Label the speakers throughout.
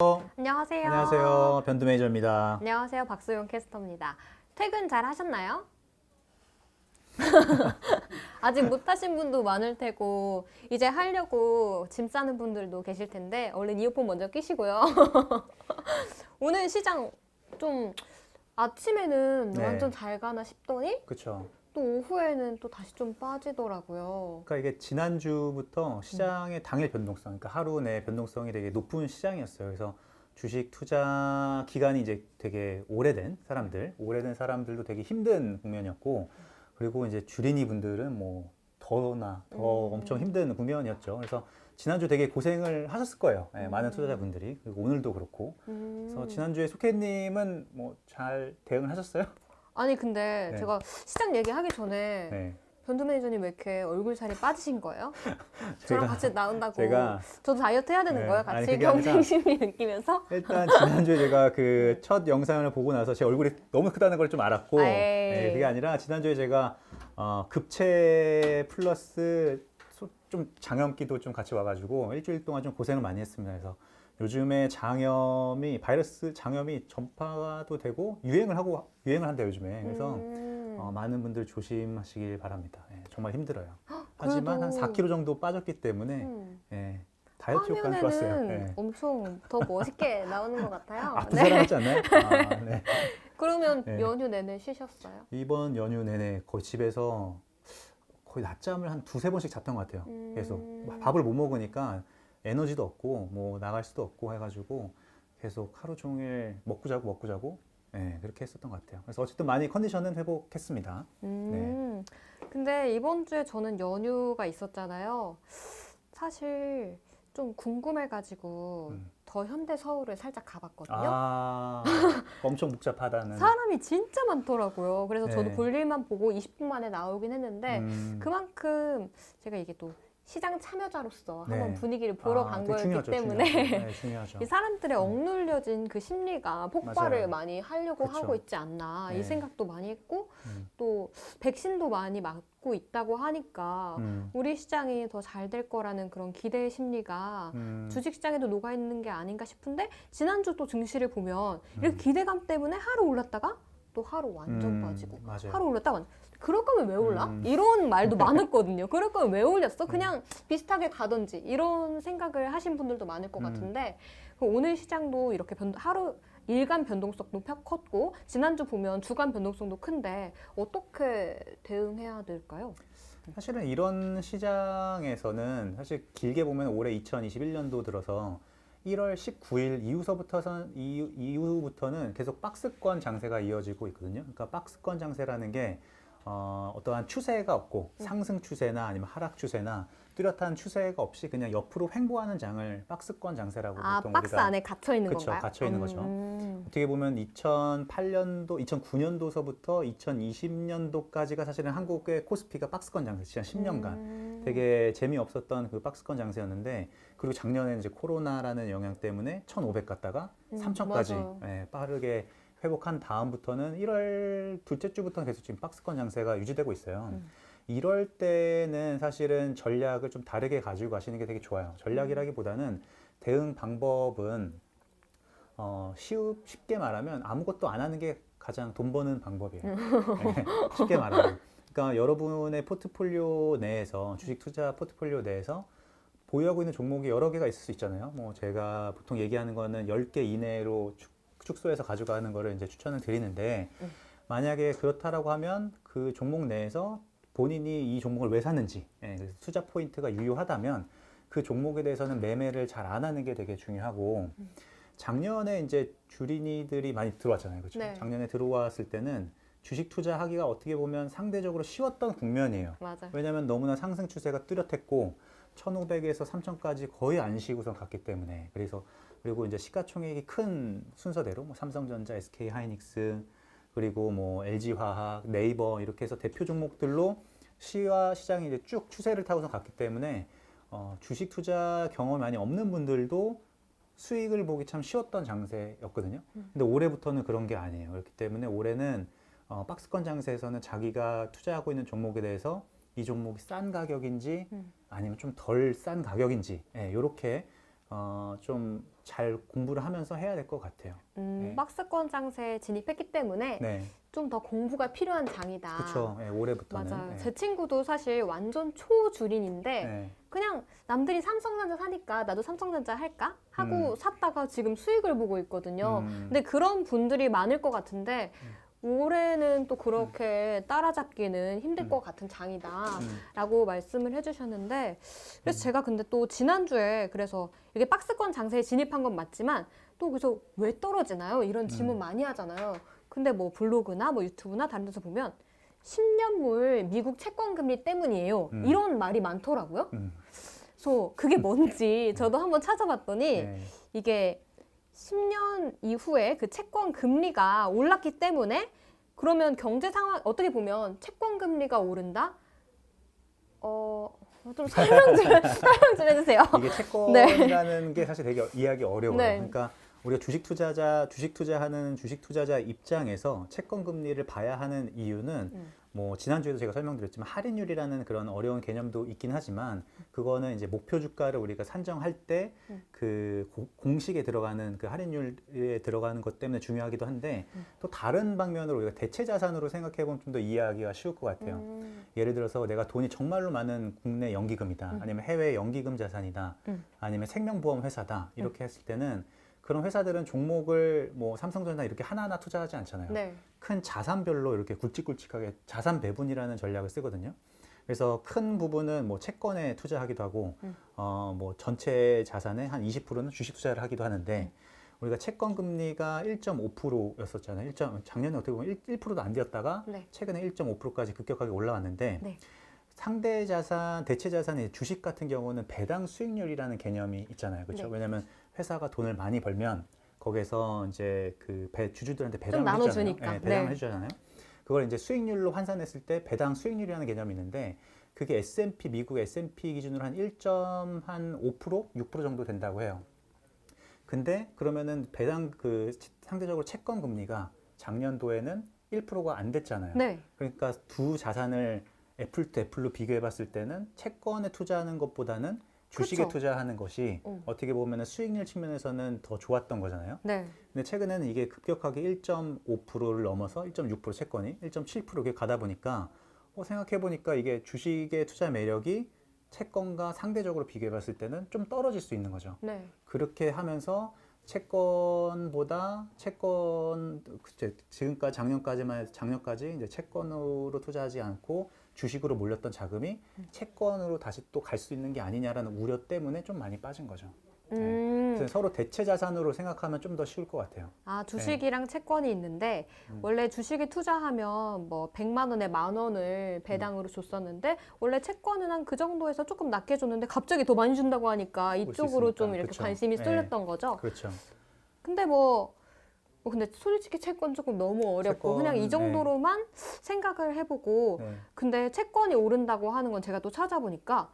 Speaker 1: 안녕하세요.
Speaker 2: 안녕하세요. 변두 매니저입니다.
Speaker 1: 안녕하세요. 박소영 캐스터입니다. 퇴근 잘 하셨나요? 아직 못 하신 분도 많을 테고 이제 하려고 짐 싸는 분들도 계실 텐데 얼른 이어폰 먼저 끼시고요. 오늘 시장 좀 아침에는
Speaker 2: 네.
Speaker 1: 완전 잘 가나 싶더니
Speaker 2: 그렇죠.
Speaker 1: 또 오후에는 또 다시 좀 빠지더라고요.
Speaker 2: 그러니까 이게 지난주부터 시장의 당일 변동성, 그러니까 하루 내 변동성이 되게 높은 시장이었어요. 그래서 주식 투자 기간이 이제 되게 오래된 사람들도 되게 힘든 국면이었고, 그리고 이제 주린이 분들은 뭐 더나 더 엄청 힘든 국면이었죠. 그래서 지난주 되게 고생을 하셨을 거예요. 네, 많은 투자자분들이. 그리고 오늘도 그렇고. 그래서 지난주에 속혜님은 뭐 잘 대응을 하셨어요?
Speaker 1: 아니 근데
Speaker 2: 네.
Speaker 1: 제가 시장 얘기하기 전에
Speaker 2: 네.
Speaker 1: 변두 매니저님 왜 이렇게 얼굴 살이 빠지신 거예요? 저랑 같이 나온다고.
Speaker 2: 제가
Speaker 1: 저도 다이어트 해야 되는
Speaker 2: 네,
Speaker 1: 거예요?
Speaker 2: 아니,
Speaker 1: 같이
Speaker 2: 그게 아니라
Speaker 1: 경쟁심리 느끼면서?
Speaker 2: 일단 지난주에 제가 그 첫 영상을 보고 나서 제 얼굴이 너무 크다는 걸 좀 알았고,
Speaker 1: 에이.
Speaker 2: 네, 그게 아니라 지난주에 제가 급체 플러스 좀 장염기도 좀 같이 와가지고 일주일 동안 좀 고생을 많이 했습니다. 그래서 요즘에 바이러스 장염이 전파도 되고 유행을 한대요, 요즘에. 그래서 많은 분들 조심하시길 바랍니다. 예, 정말 힘들어요. 하지만 한
Speaker 1: 그래도
Speaker 2: 4kg 정도 빠졌기 때문에 예, 다이어트 효과는 좋았어요.
Speaker 1: 화면에는
Speaker 2: 예.
Speaker 1: 엄청 더 멋있게 나오는 것 같아요.
Speaker 2: 아픈 사람 같지 않나요? 아, 네.
Speaker 1: 그러면
Speaker 2: 네.
Speaker 1: 연휴 내내 쉬셨어요?
Speaker 2: 이번 연휴 내내 거의 집에서 거의 낮잠을 한 두세 번씩 잤던 것 같아요. 계속 밥을 못 먹으니까 에너지도 없고 뭐 나갈 수도 없고 해가지고 계속 하루 종일 먹고 자고 네, 그렇게 했었던 것 같아요. 그래서 어쨌든 많이 컨디션은 회복했습니다. 네.
Speaker 1: 근데 이번 주에 저는 연휴가 있었잖아요. 사실 좀 궁금해가지고 더 현대 서울을 살짝 가봤거든요.
Speaker 2: 아, 엄청 복잡하다는.
Speaker 1: 사람이 진짜 많더라고요. 그래서
Speaker 2: 네.
Speaker 1: 저도 볼일만 보고 20분 만에 나오긴 했는데
Speaker 2: 음,
Speaker 1: 그만큼 제가 이게 또 시장 참여자로서
Speaker 2: 네.
Speaker 1: 한번 분위기를 보러 간
Speaker 2: 되게
Speaker 1: 거였기
Speaker 2: 중요하죠,
Speaker 1: 때문에
Speaker 2: 중요하죠. 네, 중요하죠.
Speaker 1: 이 사람들의 억눌려진 그 심리가 폭발을
Speaker 2: 맞아요.
Speaker 1: 많이 하려고
Speaker 2: 그쵸.
Speaker 1: 하고 있지 않나
Speaker 2: 네.
Speaker 1: 이 생각도 많이 했고
Speaker 2: 음,
Speaker 1: 또 백신도 많이 맞고 있다고 하니까
Speaker 2: 음,
Speaker 1: 우리 시장이 더 잘 될 거라는 그런 기대 심리가 주식시장에도 녹아있는 게 아닌가 싶은데 지난주 또 증시를 보면 이렇게 기대감 때문에 하루 올랐다가 또 하루 완전 빠지고
Speaker 2: 맞아요.
Speaker 1: 하루 올랐다가 그럴 거면 왜 올라?
Speaker 2: 음.
Speaker 1: 이런 말도 많았거든요. 그럴 거면 왜 올렸어? 그냥 비슷하게 가던지 이런 생각을 하신 분들도 많을 것 같은데 오늘 시장도 이렇게 하루 일간 변동성도 컸고 지난주 보면 주간 변동성도 큰데 어떻게 대응해야 될까요?
Speaker 2: 사실은 이런 시장에서는 사실 길게 보면 올해 2021년도 들어서 1월 19일 이후부터는 계속 박스권 장세가 이어지고 있거든요. 그러니까 박스권 장세라는 게 어떠한 추세가 없고 상승 추세나 아니면 하락 추세나 뚜렷한 추세가 없이 그냥 옆으로 횡보하는 장을 박스권 장세라고 보통
Speaker 1: 박스
Speaker 2: 우리가
Speaker 1: 안에 gat혀 있는
Speaker 2: 그쵸,
Speaker 1: 건가요?
Speaker 2: 갇혀 있는 거죠. 어떻게 보면 2008년도, 2009년도서부터 2020년도까지가 사실은 한국의 코스피가 박스권 장세, 지난 10년간 되게 재미없었던 그 박스권 장세였는데, 그리고 작년에 이제 코로나라는 영향 때문에 1,500 갔다가 3,000까지 빠르게 회복한 다음부터는 1월 둘째 주부터는 계속 지금 박스권 장세가 유지되고 있어요. 이럴 때는 사실은 전략을 좀 다르게 가지고 가시는 게 되게 좋아요. 전략이라기보다는 대응 방법은 쉽게 말하면 아무것도 안 하는 게 가장 돈 버는 방법이에요. 네, 쉽게 말하면. 그러니까 여러분의 포트폴리오 내에서, 주식 투자 포트폴리오 내에서 보유하고 있는 종목이 여러 개가 있을 수 있잖아요. 뭐 제가 보통 얘기하는 거는 10개 이내로 축소해서 가져가는 거를 이제 추천을 드리는데, 만약에 그렇다라고 하면 그 종목 내에서 본인이 이 종목을 왜 샀는지, 그래서 투자 포인트가 유효하다면 그 종목에 대해서는 매매를 잘 안 하는 게 되게 중요하고, 작년에 이제 주린이들이 많이 들어왔잖아요. 그렇죠?
Speaker 1: 네.
Speaker 2: 작년에 들어왔을 때는 주식 투자하기가 어떻게 보면 상대적으로 쉬웠던 국면이에요.
Speaker 1: 맞아요.
Speaker 2: 왜냐하면 너무나 상승 추세가 뚜렷했고 1,500에서 3,000까지 거의 안 쉬고선 갔기 때문에. 그리고 이제 시가총액이 큰 순서대로 뭐 삼성전자, SK 하이닉스, 그리고 뭐 LG화학, 네이버 이렇게 해서 대표 종목들로 시장이 이제 쭉 추세를 타고서 갔기 때문에 주식 투자 경험이 많이 없는 분들도 수익을 보기 참 쉬웠던 장세였거든요. 근데 올해부터는 그런 게 아니에요. 그렇기 때문에 올해는 박스권 장세에서는 자기가 투자하고 있는 종목에 대해서 이 종목이 싼 가격인지 아니면 좀 덜 싼 가격인지 이렇게 좀 잘 공부를 하면서 해야 될 것 같아요. 네.
Speaker 1: 박스권 장세에 진입했기 때문에
Speaker 2: 네,
Speaker 1: 좀 더 공부가 필요한 장이다.
Speaker 2: 그렇죠. 네, 올해부터는.
Speaker 1: 맞아요.
Speaker 2: 네.
Speaker 1: 제 친구도 사실 완전 초주린인데
Speaker 2: 네.
Speaker 1: 그냥 남들이 삼성전자 사니까 나도 삼성전자 할까? 하고 샀다가 지금 수익을 보고 있거든요. 근데 그런 분들이 많을 것 같은데 올해는 또 그렇게 따라잡기는 힘들 것 같은 장이다라고 말씀을 해주셨는데 그래서 제가 근데 또 지난주에 그래서 이게 박스권 장세에 진입한 건 맞지만 또 그래서 왜 떨어지나요? 이런 질문 많이 하잖아요. 근데 뭐 블로그나 뭐 유튜브나 다른 데서 보면 10년물 미국 채권 금리 때문이에요. 이런 말이 많더라고요. 그래서 그게 뭔지 저도 한번 찾아봤더니
Speaker 2: 네.
Speaker 1: 이게 10년 이후에 그 채권 금리가 올랐기 때문에 그러면 경제 상황 어떻게 보면 채권 금리가 오른다? 좀 설명 좀 해주세요.
Speaker 2: 이게 채권이라는 게 사실 되게 이해하기 어려워요.
Speaker 1: 네.
Speaker 2: 그러니까 우리가 주식 투자하는 주식 투자자 입장에서 채권 금리를 봐야 하는 이유는 뭐 지난주에도 제가 설명드렸지만 할인율이라는 그런 어려운 개념도 있긴 하지만 그거는 이제 목표 주가를 우리가 산정할 때 그 공식에 들어가는 그 할인율에 들어가는 것 때문에 중요하기도 한데 또 다른 방면으로 우리가 대체 자산으로 생각해 보면 좀 더 이해하기가 쉬울 것 같아요. 예를 들어서 내가 돈이 정말로 많은 국내 연기금이다, 아니면 해외 연기금 자산이다, 아니면 생명보험 회사다 이렇게 했을 때는 그런 회사들은 종목을 뭐 삼성전자 이렇게 하나하나 투자하지 않잖아요.
Speaker 1: 네.
Speaker 2: 큰 자산별로 이렇게 굵직굵직하게 자산 배분이라는 전략을 쓰거든요. 그래서 큰 부분은 뭐 채권에 투자하기도 하고, 뭐 전체 자산의 한 20%는 주식 투자를 하기도 하는데, 우리가 채권 금리가 1.5%였었잖아요. 작년에 어떻게 보면 1%도 안 되었다가
Speaker 1: 네.
Speaker 2: 최근에 1.5%까지 급격하게 올라왔는데,
Speaker 1: 네.
Speaker 2: 상대 자산, 대체 자산의 주식 같은 경우는 배당 수익률이라는 개념이 있잖아요. 그렇죠?
Speaker 1: 네.
Speaker 2: 왜냐하면 회사가 돈을 많이 벌면 거기서 이제 그 주주들한테
Speaker 1: 좀
Speaker 2: 배당을
Speaker 1: 나눠주니까.
Speaker 2: 해주잖아요. 네, 배당을
Speaker 1: 네.
Speaker 2: 해주잖아요. 그걸 이제 수익률로 환산했을 때 배당 수익률이라는 개념이 있는데 그게 S&P 미국 S&P 기준으로 한 1.5%, 6% 정도 된다고 해요. 근데 그러면은 배당 그 상대적으로 채권 금리가 작년도에는 1%가 안 됐잖아요.
Speaker 1: 네.
Speaker 2: 그러니까 두 자산을 애플 또 애플로 비교해 봤을 때는 채권에 투자하는 것보다는 주식에
Speaker 1: 그쵸.
Speaker 2: 투자하는 것이 어떻게 보면 수익률 측면에서는 더 좋았던 거잖아요.
Speaker 1: 네.
Speaker 2: 근데 최근에는 이게 급격하게 1.5%를 넘어서 1.6% 채권이 1.7% 이렇게 가다 보니까 생각해 보니까 이게 주식의 투자 매력이 채권과 상대적으로 비교해 봤을 때는 좀 떨어질 수 있는 거죠.
Speaker 1: 네.
Speaker 2: 그렇게 하면서 채권보다 지금까지 작년까지 이제 채권으로 투자하지 않고 주식으로 몰렸던 자금이 채권으로 다시 또 갈 수 있는 게 아니냐라는 우려 때문에 좀 많이 빠진 거죠. 그래서 서로 대체 자산으로 생각하면 좀 더 쉬울 것 같아요.
Speaker 1: 아, 주식이랑 채권이 있는데 원래 주식에 투자하면 뭐 100만 원에 10,000원을 배당으로 줬었는데 원래 채권은 한 그 정도에서 조금 낮게 줬는데 갑자기 더 많이 준다고 하니까
Speaker 2: 수
Speaker 1: 이쪽으로 좀
Speaker 2: 있으니까.
Speaker 1: 이렇게
Speaker 2: 그쵸.
Speaker 1: 관심이
Speaker 2: 네.
Speaker 1: 쏠렸던 거죠.
Speaker 2: 그렇죠.
Speaker 1: 근데 근데 솔직히 채권 조금 너무 어렵고 그냥 이
Speaker 2: 채권,
Speaker 1: 정도로만 생각을 해보고
Speaker 2: 네.
Speaker 1: 근데 채권이 오른다고 하는 건 제가 또 찾아보니까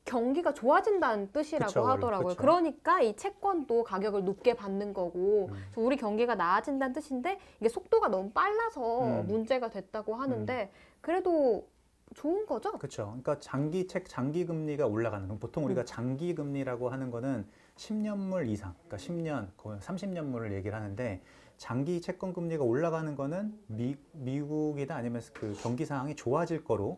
Speaker 1: 경기가 좋아진다는 뜻이라고
Speaker 2: 그쵸,
Speaker 1: 하더라고요.
Speaker 2: 그쵸.
Speaker 1: 그러니까 이 채권도 가격을 높게 받는 거고 그래서 우리 경기가 나아진다는 뜻인데 이게 속도가 너무 빨라서 문제가 됐다고 하는데 그래도 좋은 거죠?
Speaker 2: 그렇죠. 그러니까 장기 금리가 올라가는 건 보통 우리가 장기 금리라고 하는 거는 10년물 이상, 그러니까 10년, 거의 30년물을 얘기를 하는데 장기 채권 금리가 올라가는 거는 미국이나 아니면 그 경기 상황이 좋아질 거를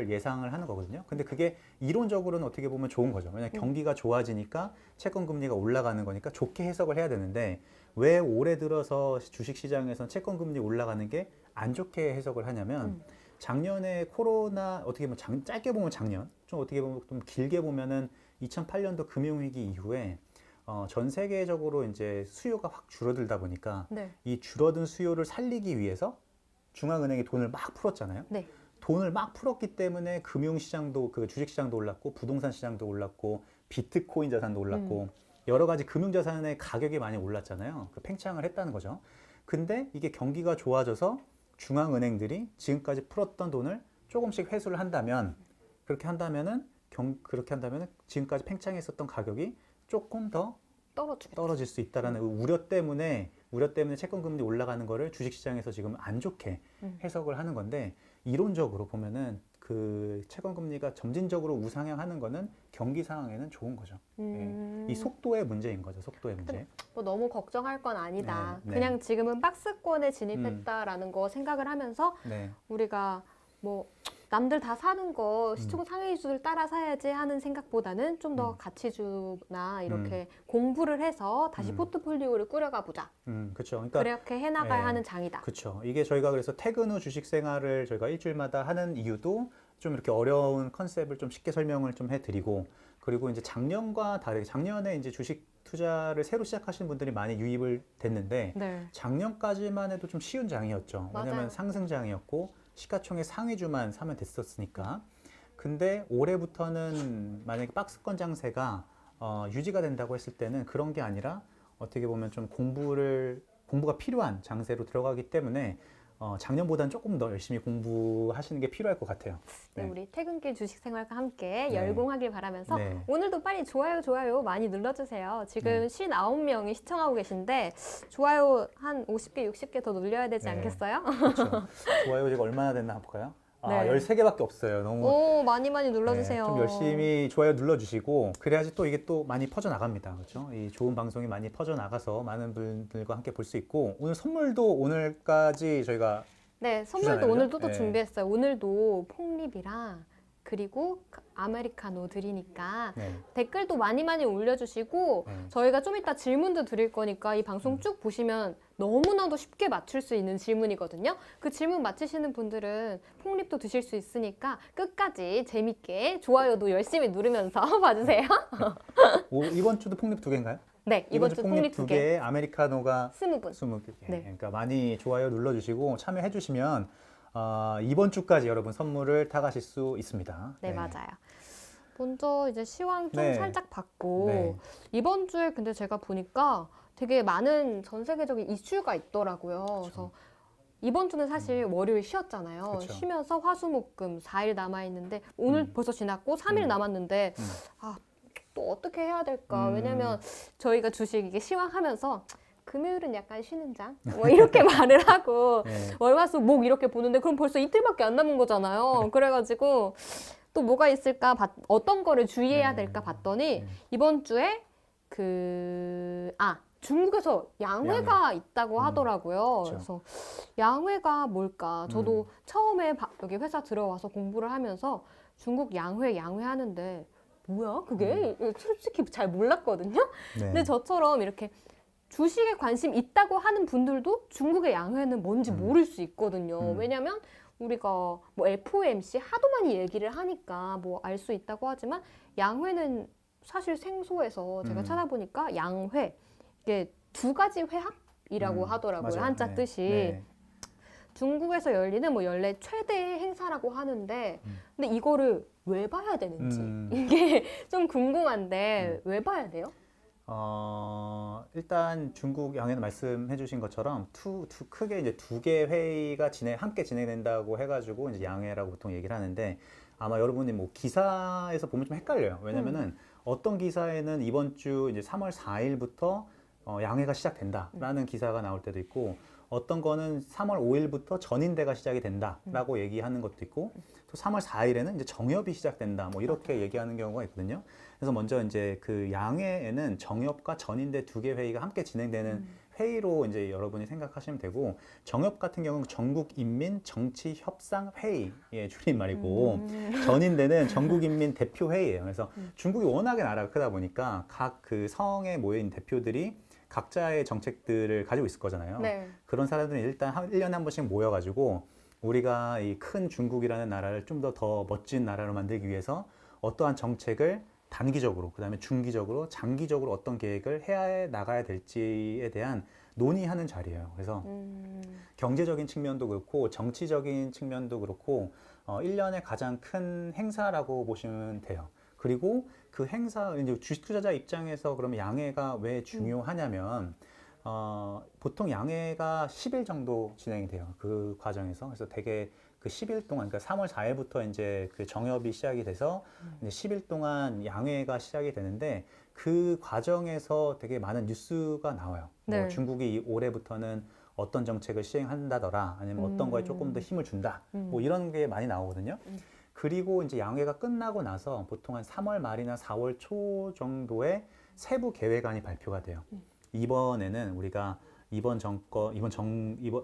Speaker 2: 예상을 하는 거거든요. 근데 그게 이론적으로는 어떻게 보면 좋은 거죠. 왜냐하면 경기가 좋아지니까 채권 금리가 올라가는 거니까 좋게 해석을 해야 되는데 왜 올해 들어서 주식 시장에서는 채권 금리 올라가는 게 안 좋게 해석을 하냐면 작년에 코로나 어떻게 보면 짧게 보면 작년, 좀 어떻게 보면 좀 길게 보면은 2008년도 금융위기 이후에 전 세계적으로 이제 수요가 확 줄어들다 보니까
Speaker 1: 네.
Speaker 2: 이 줄어든 수요를 살리기 위해서 중앙은행이 돈을 막 풀었잖아요.
Speaker 1: 네.
Speaker 2: 돈을 막 풀었기 때문에 금융시장도 그 주식시장도 올랐고 부동산 시장도 올랐고 비트코인 자산도 올랐고 여러 가지 금융자산의 가격이 많이 올랐잖아요. 그 팽창을 했다는 거죠. 근데 이게 경기가 좋아져서 중앙은행들이 지금까지 풀었던 돈을 조금씩 회수를 한다면 그렇게 한다면은 지금까지 팽창했었던 가격이 조금 더 떨어질 수 있다라는 우려 때문에 채권 금리 올라가는 거를 주식 시장에서 지금 안 좋게 해석을 하는 건데 이론적으로 보면은 그 채권 금리가 점진적으로 우상향하는 거는 경기 상황에는 좋은 거죠. 이 속도의 문제인 거죠. 속도의 문제.
Speaker 1: 뭐 너무 걱정할 건 아니다.
Speaker 2: 네, 네.
Speaker 1: 그냥 지금은 박스권에 진입했다라는 거 생각을 하면서
Speaker 2: 네.
Speaker 1: 우리가 뭐 남들 다 사는 거 시총 상위주를 따라 사야지 하는 생각보다는 좀 더 가치주나 이렇게 공부를 해서 다시 포트폴리오를 꾸려가 보자.
Speaker 2: 그렇죠. 그러니까
Speaker 1: 그렇게 해나가야
Speaker 2: 네.
Speaker 1: 하는 장이다.
Speaker 2: 그렇죠. 이게 저희가 그래서 퇴근 후 주식 생활을 저희가 일주일마다 하는 이유도 좀 이렇게 어려운 컨셉을 좀 쉽게 설명을 좀 해드리고, 그리고 이제 작년과 다르게 작년에 이제 주식 투자를 새로 시작하시는 분들이 많이 유입을 됐는데
Speaker 1: 네.
Speaker 2: 작년까지만 해도 좀 쉬운 장이었죠. 왜냐하면
Speaker 1: 맞아요.
Speaker 2: 상승장이었고 시가총액 상위주만 사면 됐었으니까. 근데 올해부터는 만약에 박스권 장세가 유지가 된다고 했을 때는 그런 게 아니라 어떻게 보면 좀 공부가 필요한 장세로 들어가기 때문에 작년보다는 조금 더 열심히 공부하시는 게 필요할 것 같아요.
Speaker 1: 네,
Speaker 2: 네.
Speaker 1: 우리 퇴근길 주식생활과 함께
Speaker 2: 네.
Speaker 1: 열공하길 바라면서
Speaker 2: 네.
Speaker 1: 오늘도 빨리 좋아요 많이 눌러주세요. 지금
Speaker 2: 네.
Speaker 1: 59명이 시청하고 계신데 좋아요 한 50개, 60개 더 눌려야 되지
Speaker 2: 네.
Speaker 1: 않겠어요?
Speaker 2: 그렇죠. 좋아요 지금 얼마나 됐나 볼까요? 아,
Speaker 1: 네.
Speaker 2: 13개밖에 없어요. 너무
Speaker 1: 오, 많이 눌러주세요.
Speaker 2: 네, 좀 열심히 좋아요 눌러주시고 그래야지 또 이게 또 많이 퍼져나갑니다. 그렇죠? 이 좋은 방송이 많이 퍼져나가서 많은 분들과 함께 볼 수 있고, 오늘 선물도 오늘까지 저희가
Speaker 1: 네, 선물도
Speaker 2: 주잖아요,
Speaker 1: 오늘도
Speaker 2: 그죠?
Speaker 1: 또
Speaker 2: 네.
Speaker 1: 준비했어요. 오늘도 폭립이랑 그리고 아메리카노 드리니까
Speaker 2: 네,
Speaker 1: 댓글도 많이 올려주시고
Speaker 2: 네.
Speaker 1: 저희가 좀 이따 질문도 드릴 거니까 이 방송 쭉 보시면 너무나도 쉽게 맞출 수 있는 질문이거든요. 그 질문 맞히시는 분들은 폭립도 드실 수 있으니까 끝까지 재밌게 좋아요도 열심히 누르면서 봐주세요.
Speaker 2: 이번 주도 폭립 2개인가요?
Speaker 1: 네, 이번 주 폭립 2개,
Speaker 2: 개, 아메리카노가
Speaker 1: 20분.
Speaker 2: 20개.
Speaker 1: 네.
Speaker 2: 그러니까 많이 좋아요 눌러주시고 참여해 주시면 이번 주까지 여러분 선물을 타가실 수 있습니다.
Speaker 1: 네, 맞아요. 먼저 이제 시황 좀
Speaker 2: 네.
Speaker 1: 살짝 봤고
Speaker 2: 네.
Speaker 1: 이번 주에 근데 제가 보니까 되게 많은 전 세계적인 이슈가 있더라고요. 그래서 이번 주는 사실 월요일 쉬었잖아요.
Speaker 2: 그쵸.
Speaker 1: 쉬면서 화수목금 4일 남아있는데 오늘 벌써 지났고 3일 남았는데 또 어떻게 해야 될까? 왜냐면 저희가 주식 이게 시황하면서 금요일은 약간 쉬는 장? 뭐 이렇게 말을 하고
Speaker 2: 네.
Speaker 1: 월화수목 이렇게 보는데 그럼 벌써 이틀밖에 안 남은 거잖아요. 그래가지고 또 뭐가 있을까 어떤 거를 주의해야 될까 봤더니 이번 주에 중국에서 양회가 있다고 하더라고요.
Speaker 2: 그쵸.
Speaker 1: 그래서 양회가 뭘까? 저도 처음에 여기 회사 들어와서 공부를 하면서 중국 양회 하는데 뭐야? 그게 솔직히 잘 몰랐거든요.
Speaker 2: 네.
Speaker 1: 근데 저처럼 이렇게 주식에 관심 있다고 하는 분들도 중국의 양회는 뭔지 모를 수 있거든요. 왜냐면 우리가 뭐 FOMC 하도 많이 얘기를 하니까 뭐 알 수 있다고 하지만 양회는 사실 생소해서 제가 찾아보니까 양회 이게 2가지 회합이라고 하더라고요.
Speaker 2: 맞아요.
Speaker 1: 한자
Speaker 2: 네.
Speaker 1: 뜻이.
Speaker 2: 네.
Speaker 1: 중국에서 열리는 뭐 연례 최대 행사라고 하는데 근데 이거를 왜 봐야 되는지 이게 좀 궁금한데 왜 봐야 돼요?
Speaker 2: 일단 중국 양회는 말씀해 주신 것처럼 크게 이제 2개 회의가 함께 진행된다고 해가지고 이제 양회라고 보통 얘기를 하는데, 아마 여러분이 뭐 기사에서 보면 좀 헷갈려요. 왜냐면은 어떤 기사에는 이번 주 이제 3월 4일부터 양회가 시작된다라는 기사가 나올 때도 있고, 어떤 거는 3월 5일부터 전인대가 시작이 된다라고 얘기하는 것도 있고, 또 3월 4일에는 이제 정협이 시작된다 뭐 이렇게 얘기하는 경우가 있거든요. 그래서 먼저 이제 그 양회에는 정협과 전인대 2개 회의가 함께 진행되는 회의로 이제 여러분이 생각하시면 되고, 정협 같은 경우는 전국인민정치협상회의의 줄임말이고 전인대는 전국인민대표회의예요. 그래서 중국이 워낙에 나라가 크다 보니까 각 그 성에 모여있는 대표들이 각자의 정책들을 가지고 있을 거잖아요.
Speaker 1: 네.
Speaker 2: 그런 사람들은 일단 1년에 한 번씩 모여가지고 우리가 이 큰 중국이라는 나라를 좀 더 멋진 나라로 만들기 위해서 어떠한 정책을 단기적으로, 그 다음에 중기적으로, 장기적으로 어떤 계획을 해 나가야 될지에 대한 논의하는 자리예요. 그래서 경제적인 측면도 그렇고 정치적인 측면도 그렇고 1년의 가장 큰 행사라고 보시면 돼요. 그리고 그 행사, 이제 주식 투자자 입장에서 그러면 양회가 왜 중요하냐면 보통 양회가 10일 정도 진행이 돼요. 그 과정에서. 그래서 되게 그 10일 동안, 그러니까 3월 4일부터 이제 그 정협이 시작이 돼서 이제 10일 동안 양회가 시작이 되는데, 그 과정에서 되게 많은 뉴스가 나와요.
Speaker 1: 네.
Speaker 2: 뭐 중국이 올해부터는 어떤 정책을 시행한다더라, 아니면 어떤 거에 조금 더 힘을 준다, 뭐 이런 게 많이 나오거든요. 그리고 이제 양회가 끝나고 나서 보통 한 3월 말이나 4월 초 정도에 세부 계획안이 발표가 돼요. 이번에는 우리가 이번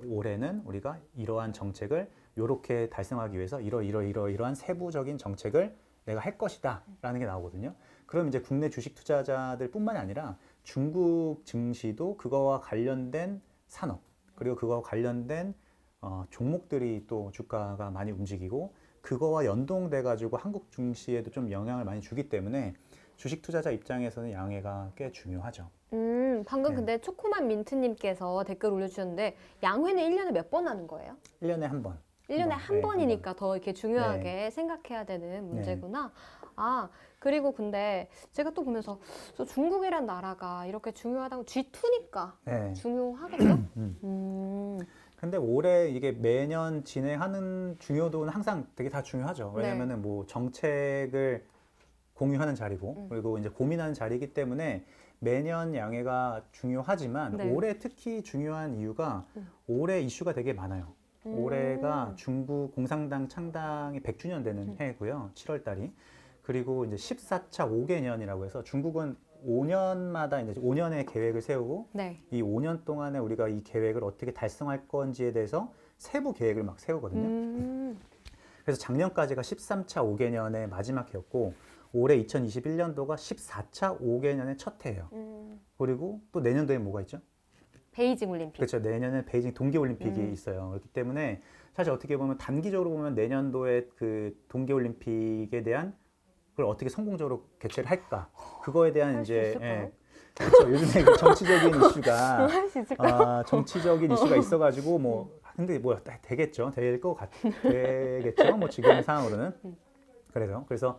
Speaker 2: 올해는 우리가 이러한 정책을 이렇게 달성하기 위해서 이러한 세부적인 정책을 내가 할 것이다 라는 게 나오거든요. 그럼 이제 국내 주식 투자자들 뿐만이 아니라 중국 증시도 그거와 관련된 산업 그리고 그거와 관련된 종목들이 또 주가가 많이 움직이고 그거와 연동돼 가지고 한국 증시에도 좀 영향을 많이 주기 때문에 주식 투자자 입장에서는 양회가 꽤 중요하죠.
Speaker 1: 방금
Speaker 2: 네.
Speaker 1: 근데 초코만 민트님께서 댓글 올려주셨는데 양회는 1년에 몇 번 하는 거예요?
Speaker 2: 1년에 한 번.
Speaker 1: 1년에
Speaker 2: 네,
Speaker 1: 한 번이니까 더 이렇게 중요하게
Speaker 2: 네.
Speaker 1: 생각해야 되는 문제구나. 아, 그리고 근데 제가 또 보면서 저 중국이란 나라가 이렇게 중요하다고 G2니까
Speaker 2: 네.
Speaker 1: 중요하겠죠?
Speaker 2: 근데 올해 이게 매년 진행하는 중요도는 항상 되게 다 중요하죠.
Speaker 1: 네.
Speaker 2: 왜냐면은 뭐 정책을 공유하는 자리고 그리고 이제 고민하는 자리이기 때문에 매년 양회가 중요하지만
Speaker 1: 네.
Speaker 2: 올해 특히 중요한 이유가 올해 이슈가 되게 많아요. 올해가 중국 공산당 창당이 100주년 되는 해고요. 7월 달이. 그리고 이제 14차 5개년이라고 해서 중국은 5년마다 이제 5년의 계획을 세우고
Speaker 1: 네.
Speaker 2: 이 5년 동안에 우리가 이 계획을 어떻게 달성할 건지에 대해서 세부 계획을 막 세우거든요. 그래서 작년까지가 13차 5개년의 마지막 해였고 올해 2021년도가 14차 5개년의 첫 해예요. 그리고 또 내년도에 뭐가 있죠?
Speaker 1: 베이징 올림픽.
Speaker 2: 그렇죠. 내년에 베이징 동계올림픽이 있어요. 그렇기 때문에 사실 어떻게 보면 단기적으로 보면 내년도에 그 동계올림픽에 대한 그걸 어떻게 성공적으로 개최를 할까? 그거에 대한
Speaker 1: 할 수
Speaker 2: 이제
Speaker 1: 있을까요?
Speaker 2: 그렇죠. 요즘에 그 정치적인 이슈가
Speaker 1: 할 수 있을까요?
Speaker 2: 정치적인 이슈가 있어가지고 뭐 근데 뭐 되겠죠. 되겠죠. 뭐 지금 상황으로는 그래서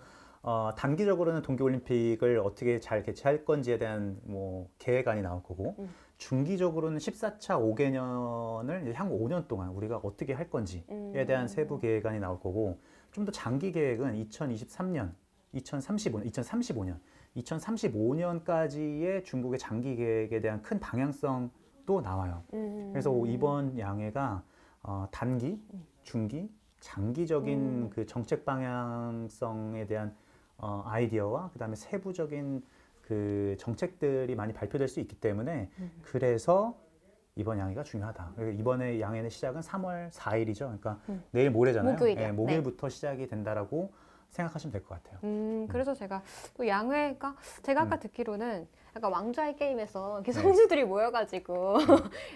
Speaker 2: 단기적으로는 동계올림픽을 어떻게 잘 개최할 건지에 대한 뭐 계획안이 나올 거고 중기적으로는 14차 5개년을 향후 5년 동안 우리가 어떻게 할 건지에 대한 세부 계획안이 나올 거고 좀 더 장기 계획은 2023년, 2035년, 2035년까지의 중국의 장기 계획에 대한 큰 방향성도 나와요. 그래서 이번 양회가 단기, 중기, 장기적인 그 정책 방향성에 대한 아이디어와 그다음에 세부적인 그 정책들이 많이 발표될 수 있기 때문에 그래서 이번 양회가 중요하다. 이번에 양회의 시작은 3월 4일이죠. 그러니까 내일 모레잖아요.
Speaker 1: 목요일이요.
Speaker 2: 목요일부터 시작이 된다라고 생각하시면 될 것 같아요.
Speaker 1: 그래서 제가 또 양회가 제가 아까 듣기로는 약간 왕좌의 게임에서 이렇게
Speaker 2: 네.
Speaker 1: 선수들이 모여가지고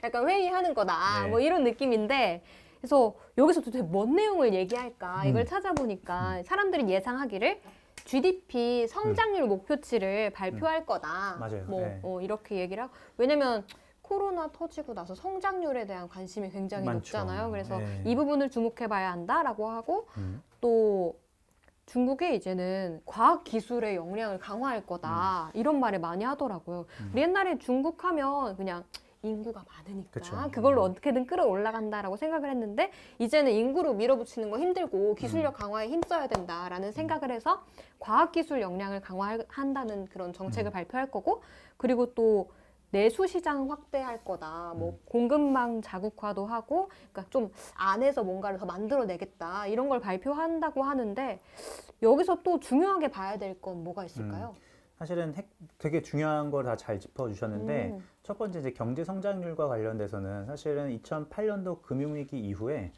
Speaker 1: 약간 회의하는 거다
Speaker 2: 네.
Speaker 1: 뭐 이런 느낌인데 그래서 여기서 도대체 뭔 내용을 얘기할까 이걸 찾아보니까 사람들이 예상하기를 GDP 성장률 목표치를 발표할 거다.
Speaker 2: 맞아요.
Speaker 1: 뭐
Speaker 2: 네.
Speaker 1: 이렇게 얘기를 하고 왜냐면 코로나 터지고 나서 성장률에 대한 관심이 굉장히
Speaker 2: 많죠.
Speaker 1: 높잖아요. 그래서
Speaker 2: 네.
Speaker 1: 이 부분을 주목해봐야 한다라고 하고 또 중국에 이제는 과학 기술의 역량을 강화할 거다 이런 말을 많이 하더라고요. 우리 옛날에 중국 하면 그냥 인구가 많으니까
Speaker 2: 그쵸.
Speaker 1: 그걸로 어떻게든 끌어올라간다라고 생각을 했는데 이제는 인구로 밀어붙이는 거 힘들고 기술력 강화에 힘써야 된다라는 생각을 해서 과학기술 역량을 강화한다는 그런 정책을 발표할 거고 그리고 또 내수 시장 확대할 거다. 뭐 공급망 자국화도 하고 그러니까 좀 안에서 뭔가를 더 만들어내겠다. 이런 걸 발표한다고 하는데 여기서 또 중요하게 봐야 될 건 뭐가 있을까요?
Speaker 2: 사실은 되게 중요한 걸 다 잘 짚어주셨는데 첫 번째 이제 경제 성장률과 관련돼서는 사실은 2008년도 금융위기 이후에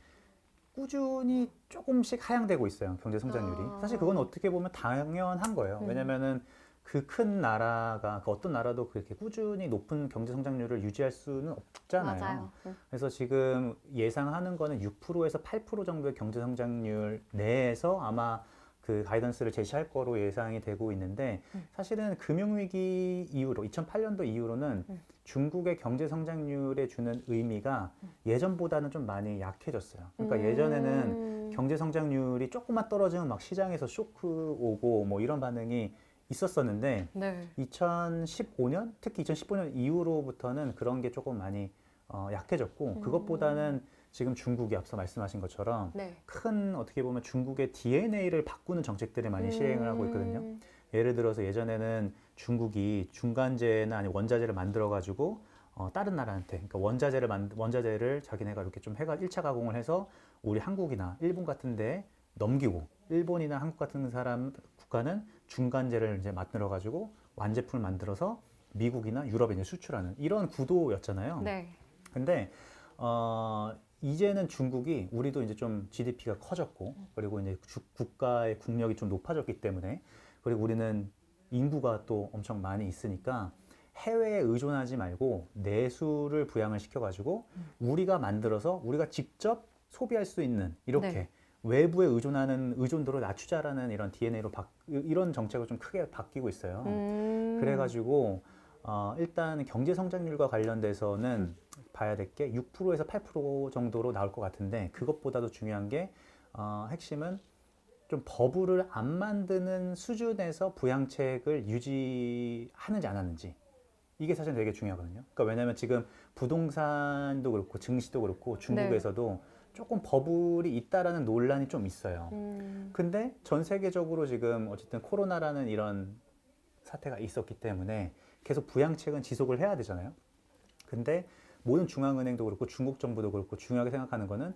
Speaker 2: 꾸준히 조금씩 하향되고 있어요. 경제 성장률이. 사실 그건 어떻게 보면 당연한 거예요. 왜냐면은 그 큰 나라가 그 어떤 나라도 그렇게 꾸준히 높은 경제 성장률을 유지할 수는 없잖아요.
Speaker 1: 맞아요.
Speaker 2: 그래서 지금 예상하는 거는 6%에서 8% 정도의 경제 성장률 내에서 아마 그 가이던스를 제시할 거로 예상이 되고 있는데 사실은 금융위기 이후로 2008년도 이후로는 중국의 경제 성장률에 주는 의미가 예전보다는 좀 많이 약해졌어요. 그러니까 예전에는 경제 성장률이 조금만 떨어지면 막 시장에서 쇼크 오고 뭐 이런 반응이 있었었는데
Speaker 1: 네.
Speaker 2: 2015년 특히 2015년 이후로부터는 그런 게 조금 많이 약해졌고 그것보다는 지금 중국이 앞서 말씀하신 것처럼
Speaker 1: 네.
Speaker 2: 큰 어떻게 보면 중국의 DNA를 바꾸는 정책들을 많이 시행을 하고 있거든요. 예를 들어서 예전에는 중국이 중간재나 아니면 원자재를 만들어 가지고 다른 나라한테 그러니까 원자재를 자기네가 이렇게 좀 해가 1차 가공을 해서 우리 한국이나 일본 같은데 넘기고 일본이나 한국 같은 국가는 중간재를 이제 만들어 가지고 완제품을 만들어서 미국이나 유럽에 이제 수출하는 이런 구도였잖아요.
Speaker 1: 네.
Speaker 2: 근데 이제는 중국이 우리도 이제 좀 GDP가 커졌고 그리고 이제 국가의 국력이 좀 높아졌기 때문에 그리고 우리는 인구가 또 엄청 많이 있으니까 해외에 의존하지 말고 내수를 부양을 시켜가지고 우리가 만들어서 우리가 직접 소비할 수 있는 이렇게
Speaker 1: 네.
Speaker 2: 외부에 의존하는 의존도를 낮추자라는 이런 DNA로 이런 정책을 좀 크게 바뀌고 있어요. 그래가지고 일단 경제 성장률과 관련돼서는 봐야 될 게 6%에서 8% 정도로 나올 것 같은데 그것보다도 중요한 게 핵심은 좀 버블을 안 만드는 수준에서 부양책을 유지하는지 안 하는지 이게 사실 되게 중요하거든요. 그러니까 왜냐하면 지금 부동산도 그렇고 증시도 그렇고 중국에서도 조금 버블이 있다라는 논란이 좀 있어요. 근데 전 세계적으로 지금 어쨌든 코로나라는 이런 사태가 있었기 때문에 계속 부양책은 지속을 해야 되잖아요. 근데 모든 중앙은행도 그렇고 중국 정부도 그렇고 중요하게 생각하는 거는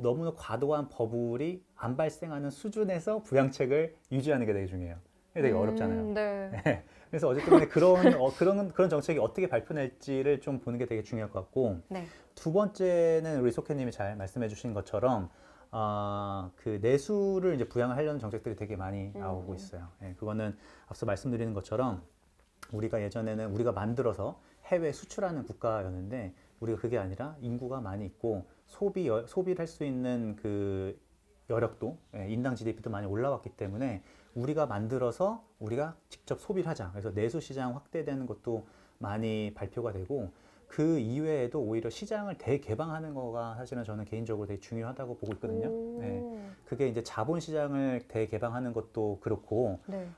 Speaker 2: 너무나 과도한 버블이 안 발생하는 수준에서 부양책을 유지하는 게 되게 중요해요. 이게 되게 어렵잖아요.
Speaker 1: 네.
Speaker 2: 그래서 어쨌든 그런 정책이 어떻게 발표될지를 좀 보는 게 되게 중요할 것 같고
Speaker 1: 네.
Speaker 2: 두 번째는 우리 속혜님이 잘 말씀해 주신 것처럼 그 내수를 이제 부양을 하려는 정책들이 되게 많이 나오고 있어요. 그거는 앞서 말씀드리는 것처럼 우리가 예전에는 우리가 만들어서 해외 수출하는 국가였는데 우리가 그게 아니라 인구가 많이 있고 소비를 할 수 있는 그 여력도 인당 GDP도 많이 올라왔기 때문에 우리가 만들어서 우리가 직접 소비를 하자. 그래서 내수 시장 확대되는 것도 많이 발표가 되고 그 이외에도 오히려 시장을 대개방하는 거가 사실은 저는 개인적으로 되게 중요하다고 보고 있거든요. 그게 이제 자본 시장을 대개방하는 것도 그렇고,
Speaker 1: 네.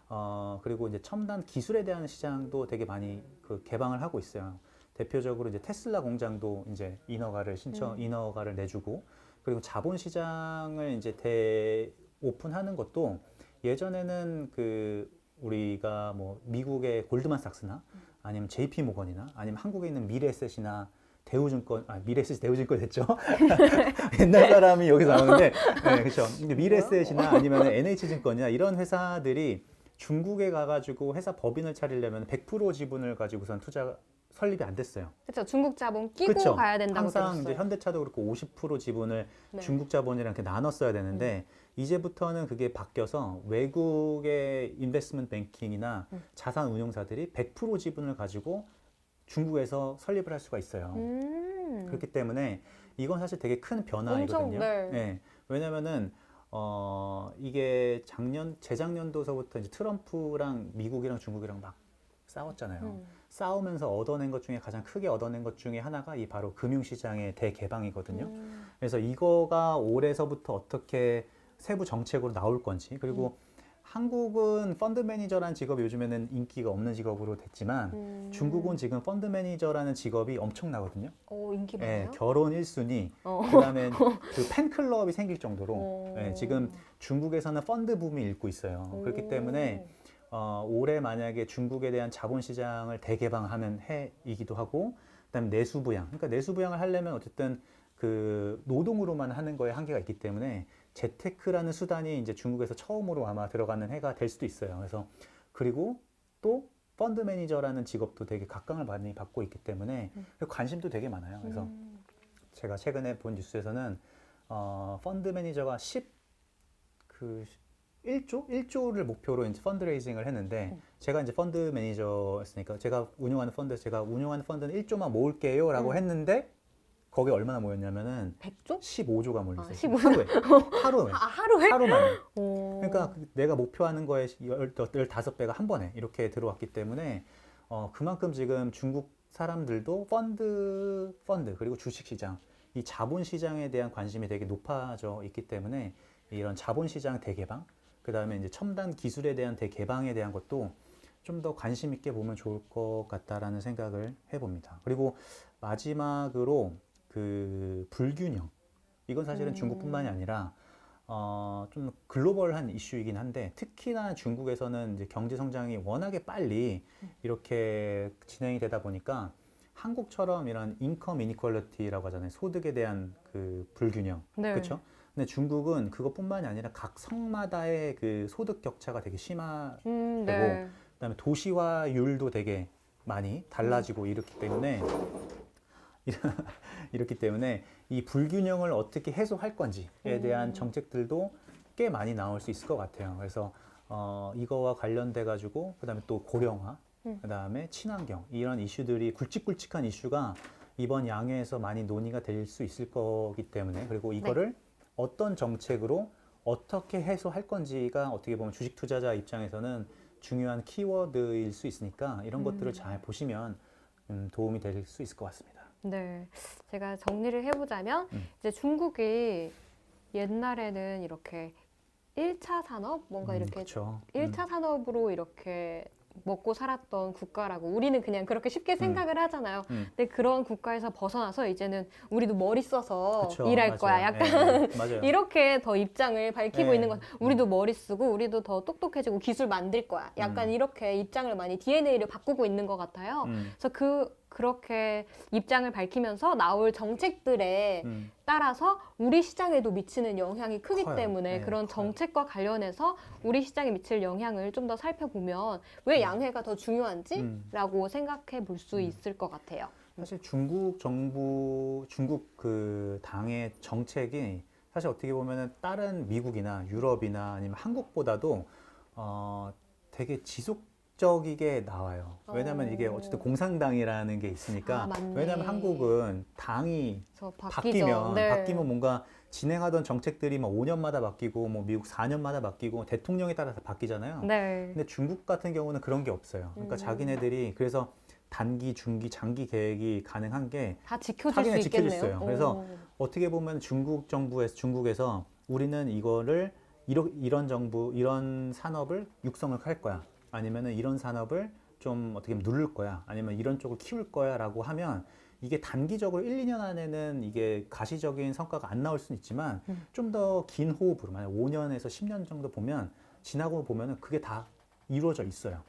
Speaker 2: 그리고 이제 첨단 기술에 대한 시장도 되게 많이 그 개방을 하고 있어요. 대표적으로 이제 테슬라 공장도 이제 인허가를 내주고, 그리고 자본 시장을 이제 오픈하는 것도 예전에는 우리가 뭐 미국의 골드만삭스나 아니면 JP 모건이나 아니면 한국에 있는 미래에셋이나 미래에셋이 대우증권 됐죠. 옛날 사람이 여기서 나오는데, 네, 그렇죠. 미래에셋이나 아니면 NH증권이나 이런 회사들이 중국에 가가지고 회사 법인을 차리려면 100% 지분을 가지고선 설립이 안 됐어요.
Speaker 1: 그렇죠. 중국 자본 끼고
Speaker 2: 그쵸?
Speaker 1: 가야 된다고
Speaker 2: 항상
Speaker 1: 들었어요.
Speaker 2: 이제 현대차도 그렇고 50% 지분을
Speaker 1: 네.
Speaker 2: 중국 자본이랑 이렇게 나눴어야 되는데 이제부터는 그게 바뀌어서 외국의 인베스트먼트 뱅킹이나 자산 운용사들이 100% 지분을 가지고 중국에서 설립을 할 수가 있어요. 그렇기 때문에 이건 사실 되게 큰 변화이거든요.
Speaker 1: 엄청, 네.
Speaker 2: 네. 왜냐면은 이게 재작년도서부터 이제 트럼프랑 미국이랑 중국이랑 막 싸웠잖아요. 싸우면서 얻어낸 것 중에 가장 크게 얻어낸 것 중에 하나가 이 바로 금융시장의 대개방이거든요. 그래서 이거가 올해서부터 어떻게 세부 정책으로 나올 건지, 그리고 한국은 펀드 매니저라는 직업이 요즘에는 인기가 없는 직업으로 됐지만 중국은 지금 펀드 매니저라는 직업이 엄청나거든요.
Speaker 1: 인기
Speaker 2: 예,
Speaker 1: 많아요?
Speaker 2: 결혼 1순위, 그다음에 그 팬클럽이 생길 정도로 지금 중국에서는 펀드 붐이 일고 있어요. 그렇기 때문에 올해 만약에 중국에 대한 자본시장을 대개방하는 해이기도 하고, 그다음에 내수부양. 그러니까 내수부양을 하려면 어쨌든 그 노동으로만 하는 거에 한계가 있기 때문에 재테크라는 수단이 이제 중국에서 처음으로 아마 들어가는 해가 될 수도 있어요. 그래서 그리고 또 펀드 매니저라는 직업도 되게 각광을 많이 받고 있기 때문에 관심도 되게 많아요. 그래서 제가 최근에 본 뉴스에서는 펀드 매니저가 1조를 목표로 이제 펀드레이징을 했는데 제가 이제 펀드 매니저였으니까 제가 운영하는 펀드는 1조만 모을게요라고 했는데 거기에 얼마나 모였냐면은
Speaker 1: 100조?
Speaker 2: 15조가 몰렸어요.
Speaker 1: 15조?
Speaker 2: 하루에.
Speaker 1: 하루에?
Speaker 2: 하루만에. 그러니까 내가 목표하는 거에 15배가 한 번에 이렇게 들어왔기 때문에 그만큼 지금 중국 사람들도 펀드 그리고 주식시장, 이 자본시장에 대한 관심이 되게 높아져 있기 때문에 이런 자본시장 대개방, 그 다음에 이제 첨단 기술에 대한 대개방에 대한 것도 좀 더 관심 있게 보면 좋을 것 같다라는 생각을 해봅니다. 그리고 마지막으로 그 불균형. 이건 사실은 중국뿐만이 아니라 좀 글로벌한 이슈이긴 한데 특히나 중국에서는 이제 경제 성장이 워낙에 빨리 이렇게 진행이 되다 보니까 한국처럼 이런 인컴 이니퀄리티라고 하잖아요. 소득에 대한 그 불균형.
Speaker 1: 네.
Speaker 2: 그렇죠? 근데 중국은 그것뿐만이 아니라 각 성마다의 그 소득 격차가 되게 심하고
Speaker 1: 네.
Speaker 2: 그다음에 도시화율도 되게 많이 달라지고 이렇기 때문에 이렇기 때문에 이 불균형을 어떻게 해소할 건지에 대한 정책들도 꽤 많이 나올 수 있을 것 같아요. 그래서 이거와 관련돼 가지고 그다음에 또 고령화, 그다음에 친환경 이런 이슈들이 굵직굵직한 이슈가 이번 양회에서 많이 논의가 될 수 있을 거기 때문에 그리고 이거를 어떤 정책으로 어떻게 해소할 건지가 어떻게 보면 주식 투자자 입장에서는 중요한 키워드일 수 있으니까 이런 것들을 잘 보시면 도움이 될 수 있을 것 같습니다.
Speaker 1: 네. 제가 정리를 해보자면 이제 중국이 옛날에는 이렇게 1차 산업 뭔가 이렇게
Speaker 2: 그쵸.
Speaker 1: 1차 산업으로 이렇게 먹고 살았던 국가라고 우리는 그냥 그렇게 쉽게 생각을 하잖아요. 근데 그런 국가에서 벗어나서 이제는 우리도 머리 써서
Speaker 2: 그쵸,
Speaker 1: 일할
Speaker 2: 맞아요.
Speaker 1: 거야. 약간
Speaker 2: 예, 맞아요.
Speaker 1: 이렇게 더 입장을 밝히고
Speaker 2: 네.
Speaker 1: 있는 것. 우리도 머리 쓰고 우리도 더 똑똑해지고 기술 만들 거야. 약간 이렇게 입장을 많이 DNA를 바꾸고 있는 것 같아요. 그래서 그렇게 입장을 밝히면서 나올 정책들에 따라서 우리 시장에도 미치는 영향이 크기
Speaker 2: 커요.
Speaker 1: 때문에
Speaker 2: 네,
Speaker 1: 그런
Speaker 2: 커요.
Speaker 1: 정책과 관련해서 우리 시장에 미칠 영향을 좀 더 살펴보면 왜 양회가 더 중요한지라고 생각해 볼 수 있을 것 같아요.
Speaker 2: 사실 중국 정부, 중국 그 당의 정책이 사실 어떻게 보면은 다른 미국이나 유럽이나 아니면 한국보다도 되게 지속적이게 나와요. 왜냐하면 이게 어쨌든 공산당이라는 게 있으니까.
Speaker 1: 맞네.
Speaker 2: 왜냐하면 한국은 당이
Speaker 1: 그래서 바뀌죠.
Speaker 2: 바뀌면 뭔가 진행하던 정책들이 막 5년마다 바뀌고 뭐 미국 4년마다 바뀌고 대통령에 따라서 바뀌잖아요.
Speaker 1: 네.
Speaker 2: 근데 중국 같은 경우는 그런 게 없어요. 그러니까 자기네들이 그래서 단기, 중기, 장기 계획이 가능한 게
Speaker 1: 다 지켜줄
Speaker 2: 자기네
Speaker 1: 수
Speaker 2: 지켜줄 수
Speaker 1: 있겠네요.
Speaker 2: 있어요. 그래서 어떻게 보면 중국에서 우리는 이거를 이런 정부, 이런 산업을 육성을 할 거야. 아니면은 이런 산업을 좀 어떻게 보면 누를 거야. 아니면 이런 쪽을 키울 거야라고 하면 이게 단기적으로 1, 2년 안에는 이게 가시적인 성과가 안 나올 수는 있지만 좀 더 긴 호흡으로 만약 5년에서 10년 정도 보면 지나고 보면은 그게 다 이루어져 있어요.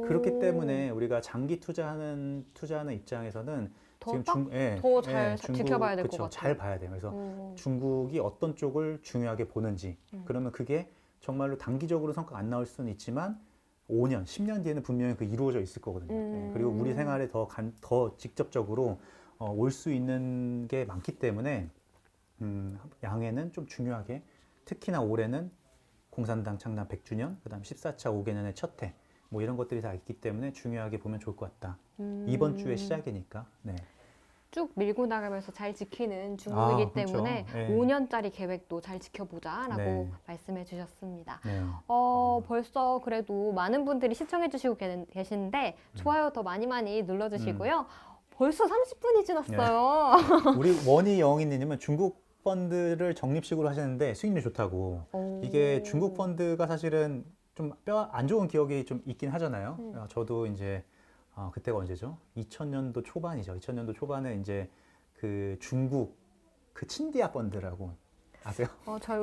Speaker 2: 그렇기 때문에 우리가 장기 투자하는 입장에서는 지금
Speaker 1: 더 잘 지켜봐야 될 것
Speaker 2: 그쵸,
Speaker 1: 같아요.
Speaker 2: 잘 봐야 돼요. 그래서 중국이 어떤 쪽을 중요하게 보는지 그러면 그게 정말로 단기적으로 성과가 안 나올 수는 있지만 5년, 10년 뒤에는 분명히 그 이루어져 있을 거거든요. 그리고 우리 생활에 더 직접적으로 올 수 있는 게 많기 때문에 양해는 좀 중요하게 특히나 올해는 공산당 창당 100주년, 그다음 14차 5개년의 첫 해, 뭐 이런 것들이 다 있기 때문에 중요하게 보면 좋을 것 같다. 이번 주의 시작이니까. 네.
Speaker 1: 쭉 밀고 나가면서 잘 지키는 중국이기
Speaker 2: 그렇죠.
Speaker 1: 때문에
Speaker 2: 네.
Speaker 1: 5년짜리 계획도 잘 지켜보자라고
Speaker 2: 네.
Speaker 1: 말씀해 주셨습니다.
Speaker 2: 네.
Speaker 1: 벌써 그래도 많은 분들이 시청해 주시고 계시는데 좋아요 더 많이 눌러주시고요. 벌써 30분이 지났어요.
Speaker 2: 우리 원희 영희님은 중국 펀드를 적립식으로 하셨는데 수익률이 좋다고. 이게 중국 펀드가 사실은 좀 뼈 안 좋은 기억이 좀 있긴 하잖아요. 저도 이제 그때가 언제죠? 2000년도 초반이죠. 2000년도 초반에 이제 그 중국 그 친디아 펀드라고 아세요?
Speaker 1: 잘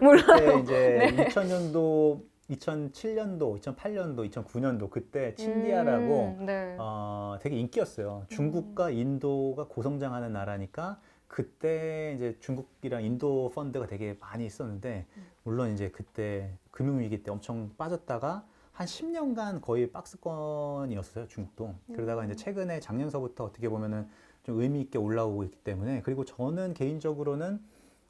Speaker 1: 몰라요.
Speaker 2: 그때 이제 2000년도, 2007년도, 2008년도, 2009년도 그때 친디아라고
Speaker 1: 네.
Speaker 2: 되게 인기였어요. 중국과 인도가 고성장하는 나라니까 그때 이제 중국이랑 인도 펀드가 되게 많이 있었는데 물론 이제 그때 금융위기 때 엄청 빠졌다가 한 10년간 거의 박스권이었어요, 중국도. 그러다가 이제 최근에 작년서부터 어떻게 보면은 좀 의미 있게 올라오고 있기 때문에 그리고 저는 개인적으로는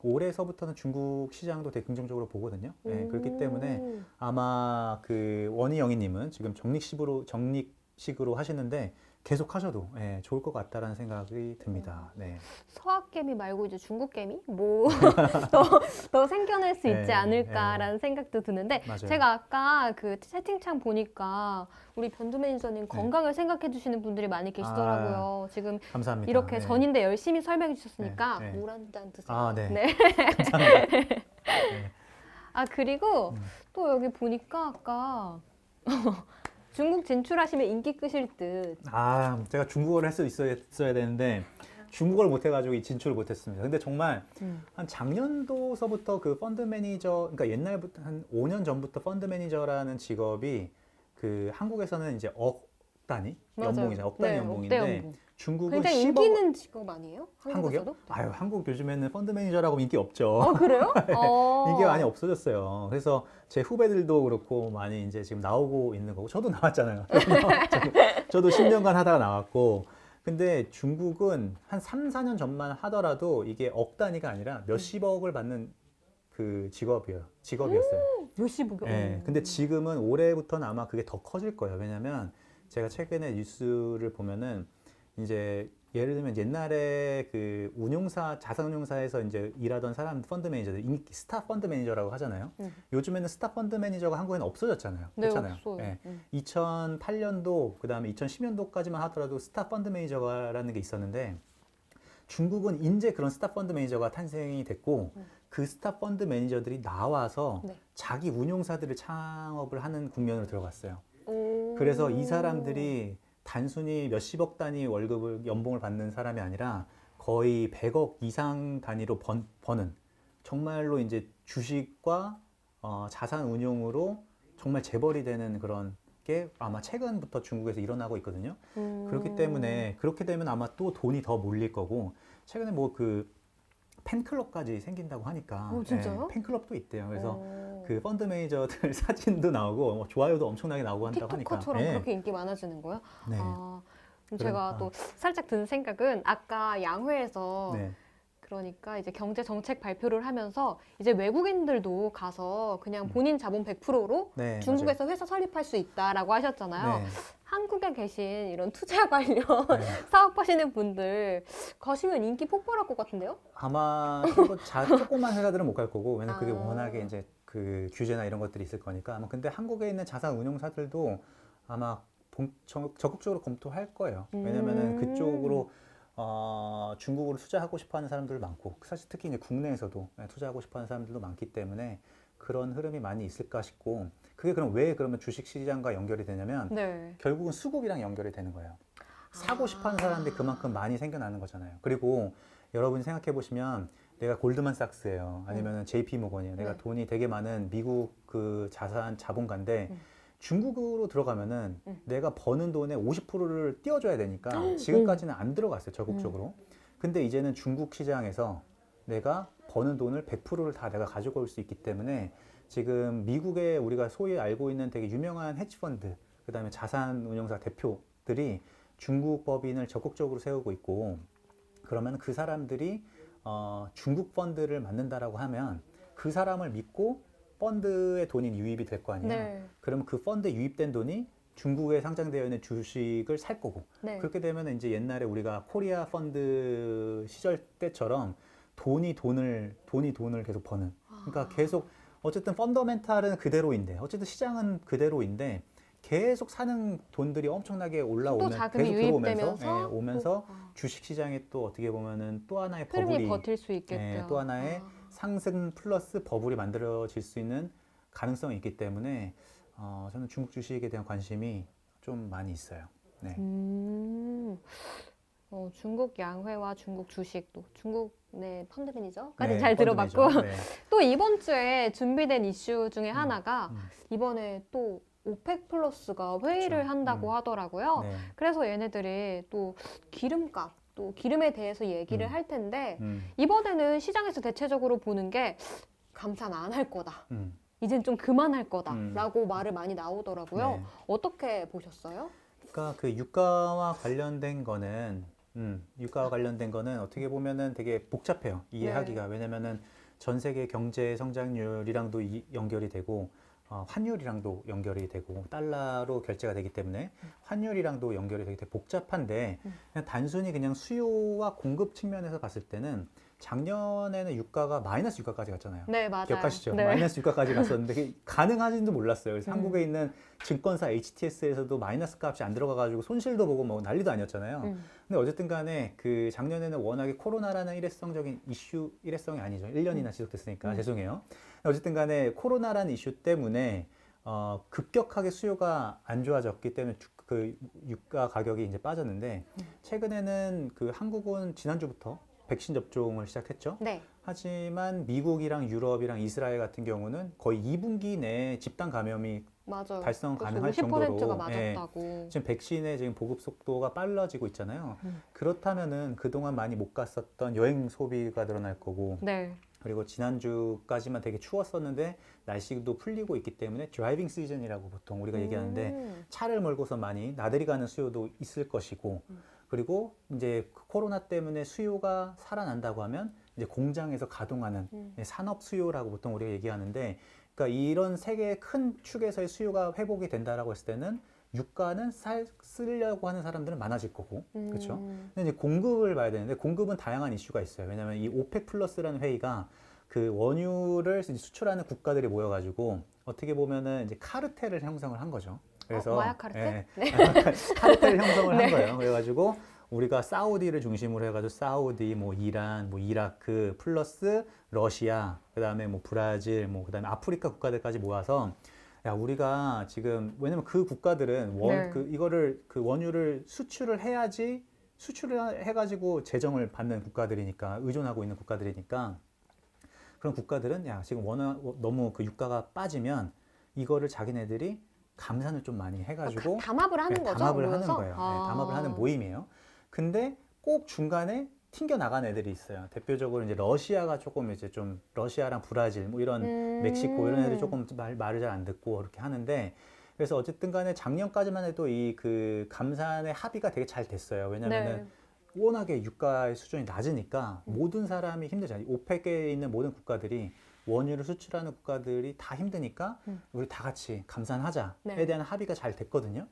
Speaker 2: 올해서부터는 중국 시장도 되게 긍정적으로 보거든요. 네, 그렇기 때문에 아마 그 원희영희님은 지금 적립식으로 하시는데 계속 하셔도 좋을 것 같다라는 생각이 듭니다. 네.
Speaker 1: 서학개미 말고 이제 중국개미? 뭐 더 생겨날 수 있지
Speaker 2: 네,
Speaker 1: 않을까라는 생각도 드는데
Speaker 2: 맞아요.
Speaker 1: 제가 아까 그 채팅창 보니까 우리 변두 매니저님 건강을 생각해 주시는 분들이 많이 계시더라고요. 지금
Speaker 2: 감사합니다.
Speaker 1: 이렇게
Speaker 2: 네.
Speaker 1: 전인데 열심히 설명해 주셨으니까
Speaker 2: 네, 네.
Speaker 1: 물 한 잔 드세요.
Speaker 2: 네.
Speaker 1: 네.
Speaker 2: 감사합니다. 네.
Speaker 1: 그리고 또 여기 보니까 아까 중국 진출하시면 인기 끄실 듯.
Speaker 2: 제가 중국어를 할 수 있어야 되는데 중국어를 못해가지고 이 진출을 못했습니다. 근데 정말 한 작년도서부터 그 펀드 매니저, 그러니까 옛날부터 한 5년 전부터 펀드 매니저라는 직업이 그 한국에서는 이제 억 단위
Speaker 1: 맞아요.
Speaker 2: 연봉이잖아요. 억 단위
Speaker 1: 네,
Speaker 2: 연봉인데
Speaker 1: 억대 연봉.
Speaker 2: 중국은
Speaker 1: 굉장히
Speaker 2: 10억
Speaker 1: 인기 있는 직업 아니에요?
Speaker 2: 한국이요?
Speaker 1: 한국에서도?
Speaker 2: 아유, 한국 요즘에는 펀드 매니저라고 인기 없죠.
Speaker 1: 아, 그래요?
Speaker 2: 인기가 많이 없어졌어요. 그래서 제 후배들도 그렇고 많이 이제 지금 나오고 있는 거고, 저도 나왔잖아요. 저도 10년간 하다가 나왔고, 근데 중국은 한 3, 4년 전만 하더라도 이게 억 단위가 아니라 몇십억을 받는 그 직업이었어요.
Speaker 1: 몇십억이요?
Speaker 2: 예. 근데 지금은 올해부터는 아마 그게 더 커질 거예요. 왜냐면 제가 최근에 뉴스를 보면은 이제 예를 들면 옛날에 그 자산운용사에서 이제 일하던 사람 펀드 매니저들, 스타 펀드 매니저라고 하잖아요. 요즘에는 스타 펀드 매니저가 한국에는 없어졌잖아요.
Speaker 1: 네,
Speaker 2: 그렇잖아요.
Speaker 1: 없어요.
Speaker 2: 예. 2008년도 그다음에 2010년도까지만 하더라도 스타 펀드 매니저라는 게 있었는데 중국은 이제 그런 스타 펀드 매니저가 탄생이 됐고 그 스타 펀드 매니저들이 나와서
Speaker 1: 네.
Speaker 2: 자기 운용사들을 창업을 하는 국면으로 들어갔어요.
Speaker 1: 오.
Speaker 2: 그래서 이 사람들이 단순히 몇십억 단위 연봉을 받는 사람이 아니라 거의 100억 이상 단위로 버는 정말로 이제 주식과 자산 운용으로 정말 재벌이 되는 그런 게 아마 최근부터 중국에서 일어나고 있거든요. 그렇기 때문에 그렇게 되면 아마 또 돈이 더 몰릴 거고 최근에 뭐 그 팬클럽까지 생긴다고 하니까
Speaker 1: 진짜요?
Speaker 2: 예, 팬클럽도 있대요. 그래서
Speaker 1: 오.
Speaker 2: 그 펀드 매니저들 사진도 나오고 뭐 좋아요도 엄청나게 나오고 한다고 하니까
Speaker 1: 틱톡커처럼
Speaker 2: 예.
Speaker 1: 그렇게 인기 많아지는 거예요?
Speaker 2: 네.
Speaker 1: 아, 그럼 제가
Speaker 2: 그러니까.
Speaker 1: 또 살짝 든 생각은 아까 양회에서
Speaker 2: 네.
Speaker 1: 그러니까 이제 경제 정책 발표를 하면서 이제 외국인들도 가서 그냥 본인 자본 100%로
Speaker 2: 네,
Speaker 1: 중국에서 회사 설립할 수 있다라고 하셨잖아요.
Speaker 2: 네.
Speaker 1: 한국에 계신 이런 투자 관련
Speaker 2: 네.
Speaker 1: 사업하시는 분들 가시면 인기 폭발할 것 같은데요?
Speaker 2: 아마 조그만 회사들은 못 갈 거고 왜냐면 그게
Speaker 1: 아.
Speaker 2: 워낙에 이제 그 규제나 이런 것들이 있을 거니까 아마 근데 한국에 있는 자산 운용사들도 아마 적극적으로 검토할 거예요. 왜냐면은 그쪽으로 중국으로 투자하고 싶어하는 사람들 많고 사실 특히 이제 국내에서도 투자하고 싶어하는 사람들도 많기 때문에 그런 흐름이 많이 있을까 싶고 그게 그럼 왜 그러면 주식 시장과 연결이 되냐면
Speaker 1: 네.
Speaker 2: 결국은 수급이랑 연결이 되는 거예요. 사고 싶어하는 사람들이 그만큼 많이 생겨나는 거잖아요. 그리고 여러분이 생각해 보시면 내가 골드만삭스예요. 아니면 JP 모건이에요. 내가
Speaker 1: 네.
Speaker 2: 돈이 되게 많은 미국 그 자본가인데 중국으로 들어가면은 내가 버는 돈의 50%를 띄워줘야 되니까 지금까지는 안 들어갔어요. 적극적으로. 근데 이제는 중국 시장에서 내가 버는 돈을 100%를 다 내가 가지고 올 수 있기 때문에 지금 미국에 우리가 소위 알고 있는 되게 유명한 헤지펀드, 그 다음에 자산 운용사 대표들이 중국 법인을 적극적으로 세우고 있고 그러면 그 사람들이 중국 펀드를 만든다라고 하면 그 사람을 믿고 펀드에 돈이 유입이 될 거 아니에요.
Speaker 1: 네.
Speaker 2: 그러면 그 펀드에 유입된 돈이 중국에 상장되어 있는 주식을 살 거고
Speaker 1: 네.
Speaker 2: 그렇게 되면 이제 옛날에 우리가 코리아 펀드 시절 때처럼 돈이 돈을 계속 버는 그러니까 계속 어쨌든 펀더멘탈은 그대로인데 어쨌든 시장은 그대로인데 계속 사는 돈들이 엄청나게 올라오면
Speaker 1: 자금이
Speaker 2: 계속
Speaker 1: 유입되면서
Speaker 2: 들어오면서 오면서 주식 시장에 또 어떻게 보면은 또 하나의
Speaker 1: 흐름이
Speaker 2: 버블이
Speaker 1: 버틸 수 있겠죠.
Speaker 2: 또 하나의 상승 플러스 버블이 만들어질 수 있는 가능성이 있기 때문에 저는 중국 주식에 대한 관심이 좀 많이 있어요. 네.
Speaker 1: 중국 양회와 중국 주식 또 중국 펀드 매니저까지
Speaker 2: 네,
Speaker 1: 잘
Speaker 2: 펀드
Speaker 1: 들어봤고
Speaker 2: 매니저. 네.
Speaker 1: 또 이번 주에 준비된 이슈 중에 하나가 이번에 또 오펙 플러스가 회의를
Speaker 2: 그렇죠.
Speaker 1: 한다고 하더라고요.
Speaker 2: 네.
Speaker 1: 그래서 얘네들이 또 기름값, 또 기름에 대해서 얘기를 할 텐데
Speaker 2: 음.
Speaker 1: 이번에는 시장에서 대체적으로 보는 게 감산 안 할 거다.
Speaker 2: 음.
Speaker 1: 이젠 좀 그만할 거다라고 말을 많이 나오더라고요.
Speaker 2: 네.
Speaker 1: 어떻게 보셨어요?
Speaker 2: 그러니까 그 유가와 관련된 거는 어떻게 보면은 되게 복잡해요. 이해하기가. 왜냐면은 전 세계 경제 성장률이랑도 연결이 되고 환율이랑도 연결이 되고 달러로 결제가 되기 때문에 환율이랑도 연결이 되게 복잡한데 그냥 단순히 그냥 수요와 공급 측면에서 봤을 때는 작년에는 유가가 마이너스 유가까지 갔잖아요.
Speaker 1: 네, 맞아요.
Speaker 2: 기억하시죠?
Speaker 1: 네.
Speaker 2: 마이너스 유가까지 갔었는데 그게 가능한지도 몰랐어요. 그래서 한국에 있는 증권사 HTS에서도 마이너스 값이 안 들어가가지고 손실도 보고 뭐 난리도 아니었잖아요. 근데 어쨌든 간에 그 작년에는 워낙에 코로나라는 일회성이 아니죠. 1년이나 지속됐으니까 죄송해요. 어쨌든 간에 코로나라는 이슈 때문에 급격하게 수요가 안 좋아졌기 때문에 그 유가 가격이 이제 빠졌는데 최근에는 그 한국은 지난주부터 백신 접종을 시작했죠.
Speaker 1: 네.
Speaker 2: 하지만 미국이랑 유럽이랑 이스라엘 같은 경우는 거의 2분기 내에 집단 감염이
Speaker 1: 맞아요.
Speaker 2: 달성
Speaker 1: 그래서
Speaker 2: 가능할
Speaker 1: 50%가
Speaker 2: 정도로
Speaker 1: 맞았다고.
Speaker 2: 지금 백신의 지금 보급 속도가 빨라지고 있잖아요. 그렇다면은 그동안 많이 못 갔었던 여행 소비가 늘어날 거고,
Speaker 1: 네.
Speaker 2: 그리고 지난주까지만 되게 추웠었는데 날씨도 풀리고 있기 때문에 드라이빙 시즌이라고 보통 우리가 얘기하는데 차를 몰고서 많이 나들이 가는 수요도 있을 것이고, 그리고 이제 그 코로나 때문에 수요가 살아난다고 하면 이제 공장에서 가동하는 산업 수요라고 보통 우리가 얘기하는데, 그러니까 이런 세 개의 큰 축에서의 수요가 회복이 된다라고 했을 때는 유가는 쓰려고 하는 사람들은 많아질 거고, 그렇죠? 근데 이제 공급을 봐야 되는데 공급은 다양한 이슈가 있어요. 왜냐하면 이 오펙 플러스라는 회의가 그 원유를 수출하는 국가들이 모여가지고 어떻게 보면은 이제 카르텔을 형성을 한 거죠. 그래서
Speaker 1: 마약 카르텔? 네.
Speaker 2: 카르텔을 형성을
Speaker 1: 네.
Speaker 2: 한 거예요. 그래가지고 우리가 사우디를 중심으로 해가지고 사우디, 뭐 이란, 뭐 이라크 플러스 러시아, 그다음에 뭐 브라질, 뭐 그다음에 아프리카 국가들까지 모아서 야, 우리가 지금 왜냐면 그 국가들은
Speaker 1: 네.
Speaker 2: 이거를 그 원유를 수출을 해야지 수출을 해가지고 재정을 받는 국가들이니까 의존하고 있는 국가들이니까 그런 국가들은 야 지금 너무 그 유가가 빠지면 이거를 자기네들이 감산을 좀 많이 해가지고
Speaker 1: 담합을 하는 거죠?
Speaker 2: 담합을 하는
Speaker 1: 모여서?
Speaker 2: 거예요. 담합을 하는 모임이에요. 근데 꼭 중간에 튕겨 나간 애들이 있어요. 대표적으로 이제 러시아가 조금 이제 좀 러시아랑 브라질 뭐 이런 멕시코 이런 애들이 조금 말을 잘 안 듣고 그렇게 하는데 그래서 어쨌든 간에 작년까지만 해도 이 그 감산의 합의가 되게 잘 됐어요. 왜냐면은 워낙에 유가의 수준이 낮으니까 모든 사람이 힘들잖아요. 오펙에 있는 모든 국가들이 원유를 수출하는 국가들이 다 힘드니까 우리 다 같이 감산하자에 대한 합의가 잘 됐거든요.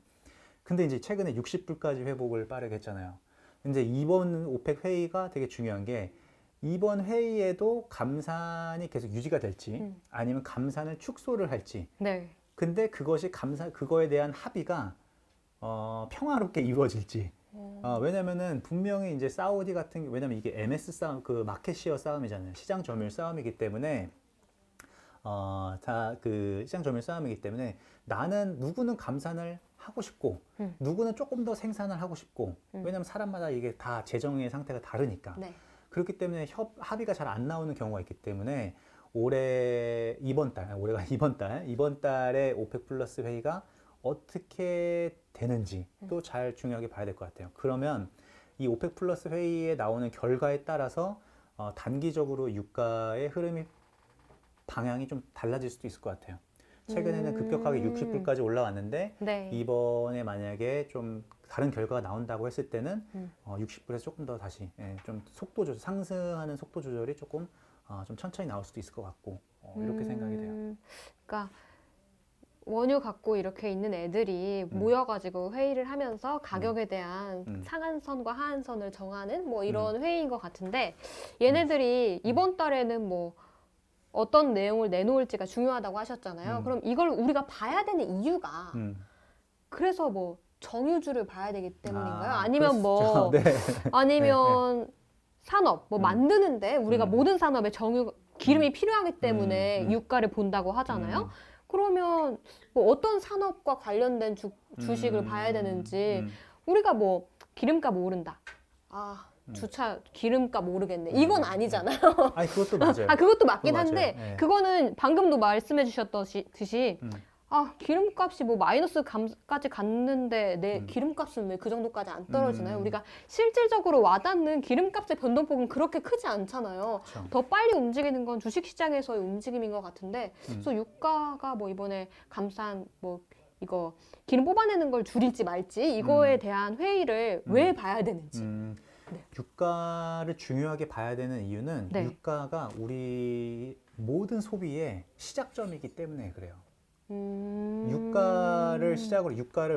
Speaker 2: 근데 이제 최근에 60불까지 회복을 빠르게 했잖아요. 근데 이번 오펙 회의가 되게 중요한 게 이번 회의에도 감산이 계속 유지가 될지 아니면 감산을 축소를 할지.
Speaker 1: 네.
Speaker 2: 근데 그거에 대한 합의가 평화롭게 이루어질지. 왜냐면은 분명히 이제 사우디 왜냐면 이게 MS 싸움, 그 마켓시어 싸움이잖아요. 시장 점유율 싸움이기 때문에 다 그 시장 점유율 싸움이기 때문에 누구는 감산을 하고 싶고 누구는 조금 더 생산을 하고 싶고 왜냐면 사람마다 이게 다 재정의 상태가 다르니까
Speaker 1: 네.
Speaker 2: 그렇기 때문에 합의가 잘 안 나오는 경우가 있기 때문에 이번 달에 오펙 플러스 회의가 어떻게 되는지 또 잘 중요하게 봐야 될 것 같아요. 그러면 이 오펙 플러스 회의에 나오는 결과에 따라서 단기적으로 유가의 방향이 좀 달라질 수도 있을 것 같아요. 최근에는 급격하게 60불까지 올라왔는데
Speaker 1: 네.
Speaker 2: 이번에 만약에 좀 다른 결과가 나온다고 했을 때는 60불에서 조금 더 다시 좀 상승하는 속도 조절이 조금 좀 천천히 나올 수도 있을 것 같고 이렇게 생각이 돼요.
Speaker 1: 그러니까 원유 갖고 이렇게 있는 애들이 모여가지고 회의를 하면서 가격에 대한 상한선과 하한선을 정하는 뭐 이런 회의인 것 같은데 얘네들이 이번 달에는 뭐 어떤 내용을 내놓을지가 중요하다고 하셨잖아요. 그럼 이걸 우리가 봐야 되는 이유가 그래서 뭐 정유주를 봐야 되기 때문인가요? 아니면 뭐
Speaker 2: 네.
Speaker 1: 아니면 산업 뭐 만드는데 우리가 모든 산업에 기름이 필요하기 때문에 유가를 본다고 하잖아요. 그러면 뭐 어떤 산업과 관련된 주식을 봐야 되는지 우리가 뭐 기름값 오른다. 주차 기름값 모르겠네. 이건 아니잖아요.
Speaker 2: 아니 그것도 맞아요.
Speaker 1: 그것도 맞긴
Speaker 2: 그거
Speaker 1: 한데
Speaker 2: 맞아요. 네.
Speaker 1: 그거는 방금도 말씀해 주셨듯이 기름값이 뭐 마이너스까지 갔는데 내 기름값은 왜 그 정도까지 안 떨어지나요? 우리가 실질적으로 와닿는 기름값의 변동폭은 그렇게 크지 않잖아요.
Speaker 2: 그렇죠.
Speaker 1: 더 빨리 움직이는 건 주식시장에서의 움직임인 것 같은데 그래서 유가가 뭐 이번에 감산 뭐 이거 기름 뽑아내는 걸 줄일지 말지 이거에 대한 회의를 왜 봐야 되는지. 네.
Speaker 2: 유가를 중요하게 봐야 되는 이유는 유가가 우리 모든 소비의 시작점이기 때문에 그래요. 유가를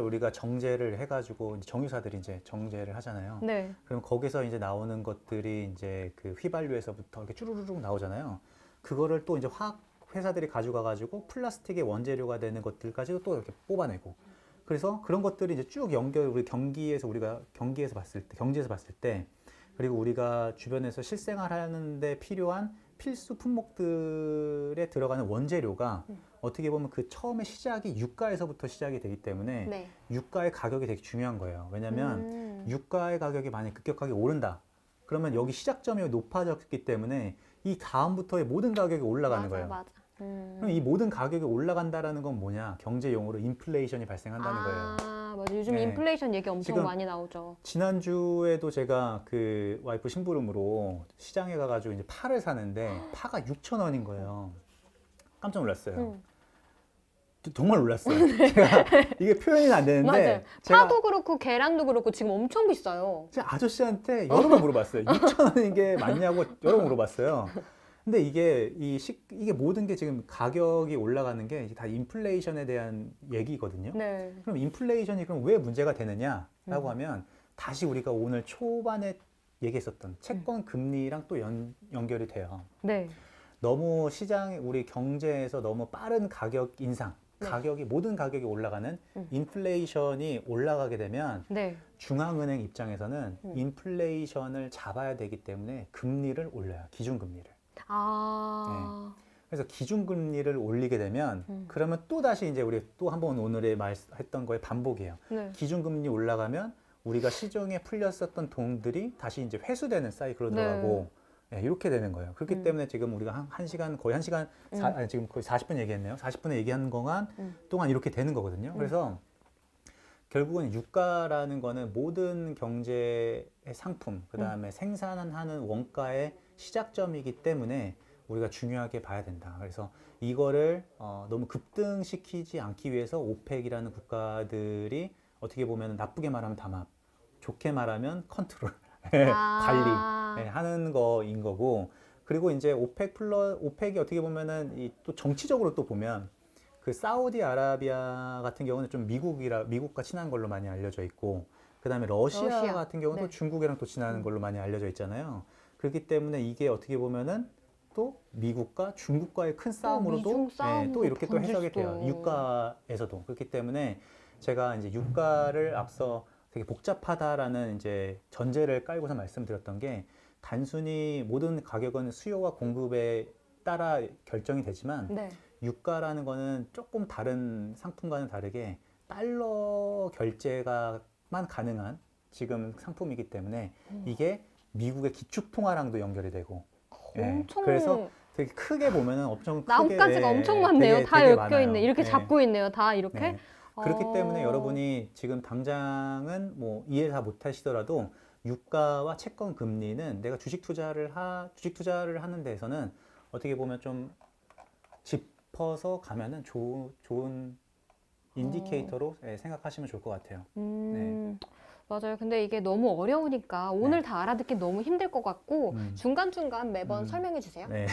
Speaker 2: 우리가 정제를 해가지고 정유사들이 이제 정제를 하잖아요.
Speaker 1: 네.
Speaker 2: 그럼 거기서 이제 나오는 것들이 이제 그 휘발유에서부터 이렇게 쭈루루룩 나오잖아요. 그거를 또 이제 화학 회사들이 가져가가지고 플라스틱의 원재료가 되는 것들까지도 또 이렇게 뽑아내고. 그래서 그런 것들이 이제 쭉 우리 경제에서 봤을 때, 그리고 우리가 주변에서 실생활하는데 필요한 필수 품목들에 들어가는 원재료가 어떻게 보면 그 처음에 시작이 유가에서부터 시작이 되기 때문에 유가의 가격이 되게 중요한 거예요. 왜냐하면 유가의 가격이 만약 급격하게 오른다. 그러면 여기 시작점이 높아졌기 때문에 이 다음부터의 모든 가격이 올라가는 거예요.
Speaker 1: 맞아.
Speaker 2: 그럼 이 모든 가격이 올라간다라는 건 뭐냐? 경제 용어로 인플레이션이 발생한다는 거예요.
Speaker 1: 맞아. 요즘
Speaker 2: 네.
Speaker 1: 인플레이션 얘기 엄청
Speaker 2: 지금
Speaker 1: 많이 나오죠.
Speaker 2: 지난주에도 제가 그 와이프 심부름으로 시장에 가가지고 이제 파를 사는데 파가 6,000원인 거예요. 깜짝 놀랐어요. 정말 놀랐어요. 제가 이게 표현이 안 되는데
Speaker 1: 맞아요.
Speaker 2: 제가
Speaker 1: 파도 그렇고 계란도 그렇고 지금 엄청 비싸요.
Speaker 2: 제가 아저씨한테 여러 번 물어봤어요. 6,000원인 게 맞냐고 여러 번 물어봤어요. 근데 이게 이게 모든 게 지금 가격이 올라가는 게 다 인플레이션에 대한 얘기거든요.
Speaker 1: 네.
Speaker 2: 그럼 인플레이션이 그럼 왜 문제가 되느냐라고 하면 다시 우리가 오늘 초반에 얘기했었던 채권 금리랑 또 연결이 돼요.
Speaker 1: 네.
Speaker 2: 너무 시장 우리 경제에서 너무 빠른 가격 인상,
Speaker 1: 네.
Speaker 2: 가격이 모든 가격이 올라가는 인플레이션이 올라가게 되면
Speaker 1: 네.
Speaker 2: 중앙은행 입장에서는 인플레이션을 잡아야 되기 때문에 금리를 올려요. 기준금리를. 그래서 기준금리를 올리게 되면 그러면 또 다시 이제 우리 또 한번 오늘에 말했던 거의 반복이에요.
Speaker 1: 네.
Speaker 2: 기준금리 올라가면 우리가 시중에 풀렸었던 돈들이 다시 이제 회수되는 사이클로
Speaker 1: 네.
Speaker 2: 들어가고 이렇게 되는 거예요. 그렇기 때문에 지금 우리가 한 시간 거의 1시간 아니, 지금 거의 40분 얘기했네요. 40분에 얘기하는 동안 동안 이렇게 되는 거거든요. 그래서 결국은 유가라는 거는 모든 경제의 상품, 그 다음에 생산하는 원가의 시작점이기 때문에 우리가 중요하게 봐야 된다. 그래서 이거를 너무 급등시키지 않기 위해서 오펙이라는 국가들이 어떻게 보면 나쁘게 말하면 담합, 좋게 말하면 컨트롤, 관리 하는 거인 거고. 그리고 이제 오펙이 어떻게 보면은 또 정치적으로 또 보면 그 사우디아라비아 같은 경우는 좀 미국과 친한 걸로 많이 알려져 있고, 그 다음에 러시아 같은 경우는 또 중국이랑 또 친한 걸로 많이 알려져 있잖아요. 그렇기 때문에 이게 어떻게 보면은 또 미국과 중국과의 큰 싸움으로도 또 이렇게 또 해석이 돼요. 유가에서도. 그렇기 때문에 제가 이제 유가를 앞서 되게 복잡하다라는 이제 전제를 깔고서 말씀드렸던 게, 단순히 모든 가격은 수요와 공급에 따라 결정이 되지만 유가라는 거는 조금 다른 상품과는 다르게 달러 결제가만 가능한 지금 상품이기 때문에 이게 미국의 기축통화랑도 연결이 되고,
Speaker 1: 엄청
Speaker 2: 그래서 되게 크게 보면은 엄청 크게
Speaker 1: 나뭇가지가 엄청 많네요. 다
Speaker 2: 되게
Speaker 1: 엮여
Speaker 2: 많아요.
Speaker 1: 있네. 이렇게 잡고 있네요. 다 이렇게.
Speaker 2: 그렇기 때문에 여러분이 지금 당장은 뭐 이해 다 못하시더라도 유가와 채권 금리는 내가 주식 투자를 하는 데에서는 어떻게 보면 좀 짚어서 가면은 좋은 인디케이터로 생각하시면 좋을 것 같아요.
Speaker 1: 맞아요. 근데 이게 너무 어려우니까 오늘 다 알아듣기 너무 힘들 것 같고 중간중간 매번 설명해 주세요.
Speaker 2: 네.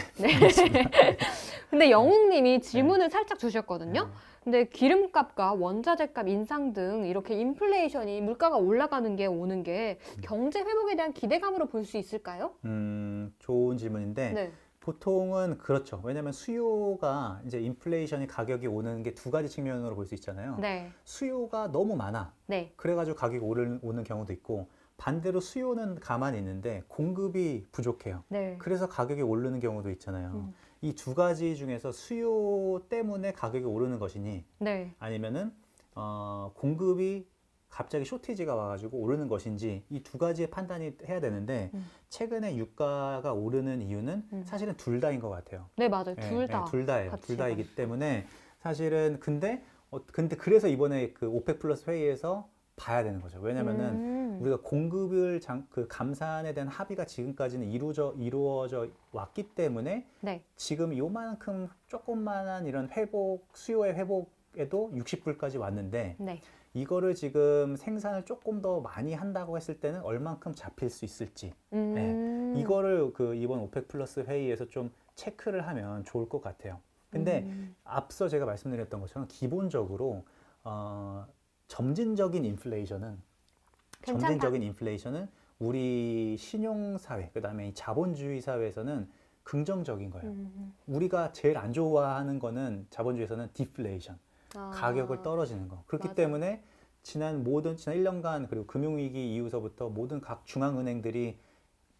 Speaker 1: 근데 영웅님이 질문을 살짝 주셨거든요. 근데 기름값과 원자재값 인상 등 이렇게 인플레이션이 물가가 올라가는 게 오는 게 경제 회복에 대한 기대감으로 볼 수 있을까요?
Speaker 2: 좋은 질문인데 보통은 그렇죠. 왜냐하면 수요가 이제 인플레이션이 가격이 오는 게 두 가지 측면으로 볼 수 있잖아요. 수요가 너무 많아. 그래가지고 가격이 오는 경우도 있고, 반대로 수요는 가만히 있는데 공급이 부족해요. 그래서 가격이 오르는 경우도 있잖아요. 이 두 가지 중에서 수요 때문에 가격이 오르는 것이니 아니면은 공급이 갑자기 쇼티지가 와가지고 오르는 것인지, 이 두 가지의 판단이 해야 되는데 최근에 유가가 오르는 이유는 사실은 둘 다인 것 같아요.
Speaker 1: 맞아요.
Speaker 2: 둘 다예요. 둘 다이기 때문에 사실은 근데 그래서 이번에 그 오펙 플러스 회의에서 봐야 되는 거죠. 왜냐면은 우리가 공급을 그 감산에 대한 합의가 지금까지는 이루어져 왔기 때문에 지금 요만큼 조금만한 이런 수요의 회복에도 60불까지 왔는데 이거를 지금 생산을 조금 더 많이 한다고 했을 때는 얼만큼 잡힐 수 있을지, 이거를 그 이번 오펙 플러스 회의에서 좀 체크를 하면 좋을 것 같아요. 근데 앞서 제가 말씀드렸던 것처럼 기본적으로 점진적인 인플레이션은 우리 신용사회, 그 다음에 자본주의 사회에서는 긍정적인 거예요. 우리가 제일 안 좋아하는 거는 자본주의에서는 디플레이션, 가격을 떨어지는 거. 그렇기 때문에 지난 1년간 그리고 금융위기 이후서부터 모든 각 중앙은행들이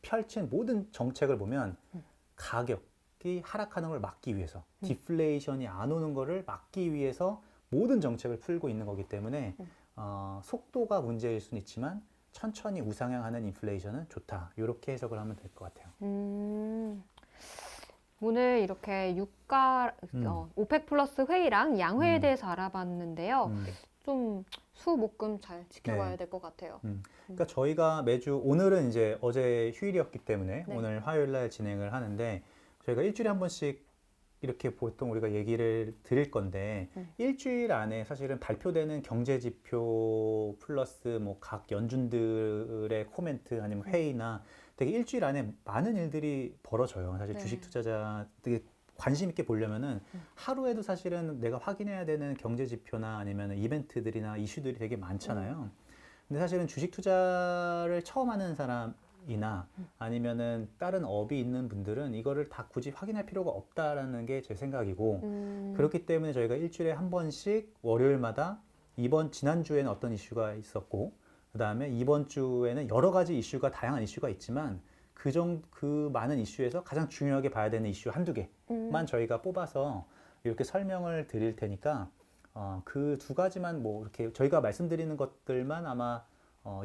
Speaker 2: 펼친 모든 정책을 보면 가격이 하락하는 걸 막기 위해서, 디플레이션이 안 오는 거를 막기 위해서 모든 정책을 풀고 있는 거기 때문에 속도가 문제일 수는 있지만 천천히 우상향하는 인플레이션은 좋다. 이렇게 해석을 하면 될 것 같아요.
Speaker 1: 오늘 이렇게 유가 오펙 플러스 회의랑 양회에 대해서 알아봤는데요. 좀 수목금 잘 지켜봐야
Speaker 2: 네.
Speaker 1: 될 것 같아요.
Speaker 2: 그러니까 저희가 매주 오늘은 이제 어제 휴일이었기 때문에
Speaker 1: 네.
Speaker 2: 오늘 화요일 날 진행을 하는데 저희가 일주일에 한 번씩 이렇게 보통 우리가 얘기를 드릴 건데 일주일 안에 사실은 발표되는 경제 지표 플러스 뭐 각 연준들의 코멘트 아니면 회의나 되게 일주일 안에 많은 일들이 벌어져요. 사실
Speaker 1: 네.
Speaker 2: 주식 투자자 되게 관심 있게 보려면은 하루에도 사실은 내가 확인해야 되는 경제 지표나 아니면 이벤트들이나 이슈들이 되게 많잖아요. 근데 사실은 주식 투자를 처음 하는 사람이나 아니면은 다른 업이 있는 분들은 이거를 다 굳이 확인할 필요가 없다라는 게 제 생각이고 그렇기 때문에 저희가 일주일에 한 번씩 월요일마다 지난주에는 어떤 이슈가 있었고 그다음에 이번 주에는 여러 가지 이슈가 다양한 이슈가 있지만 그 많은 이슈에서 가장 중요하게 봐야 되는 이슈 한두 개만 저희가 뽑아서 이렇게 설명을 드릴 테니까 그 두 가지만 뭐 이렇게 저희가 말씀드리는 것들만 아마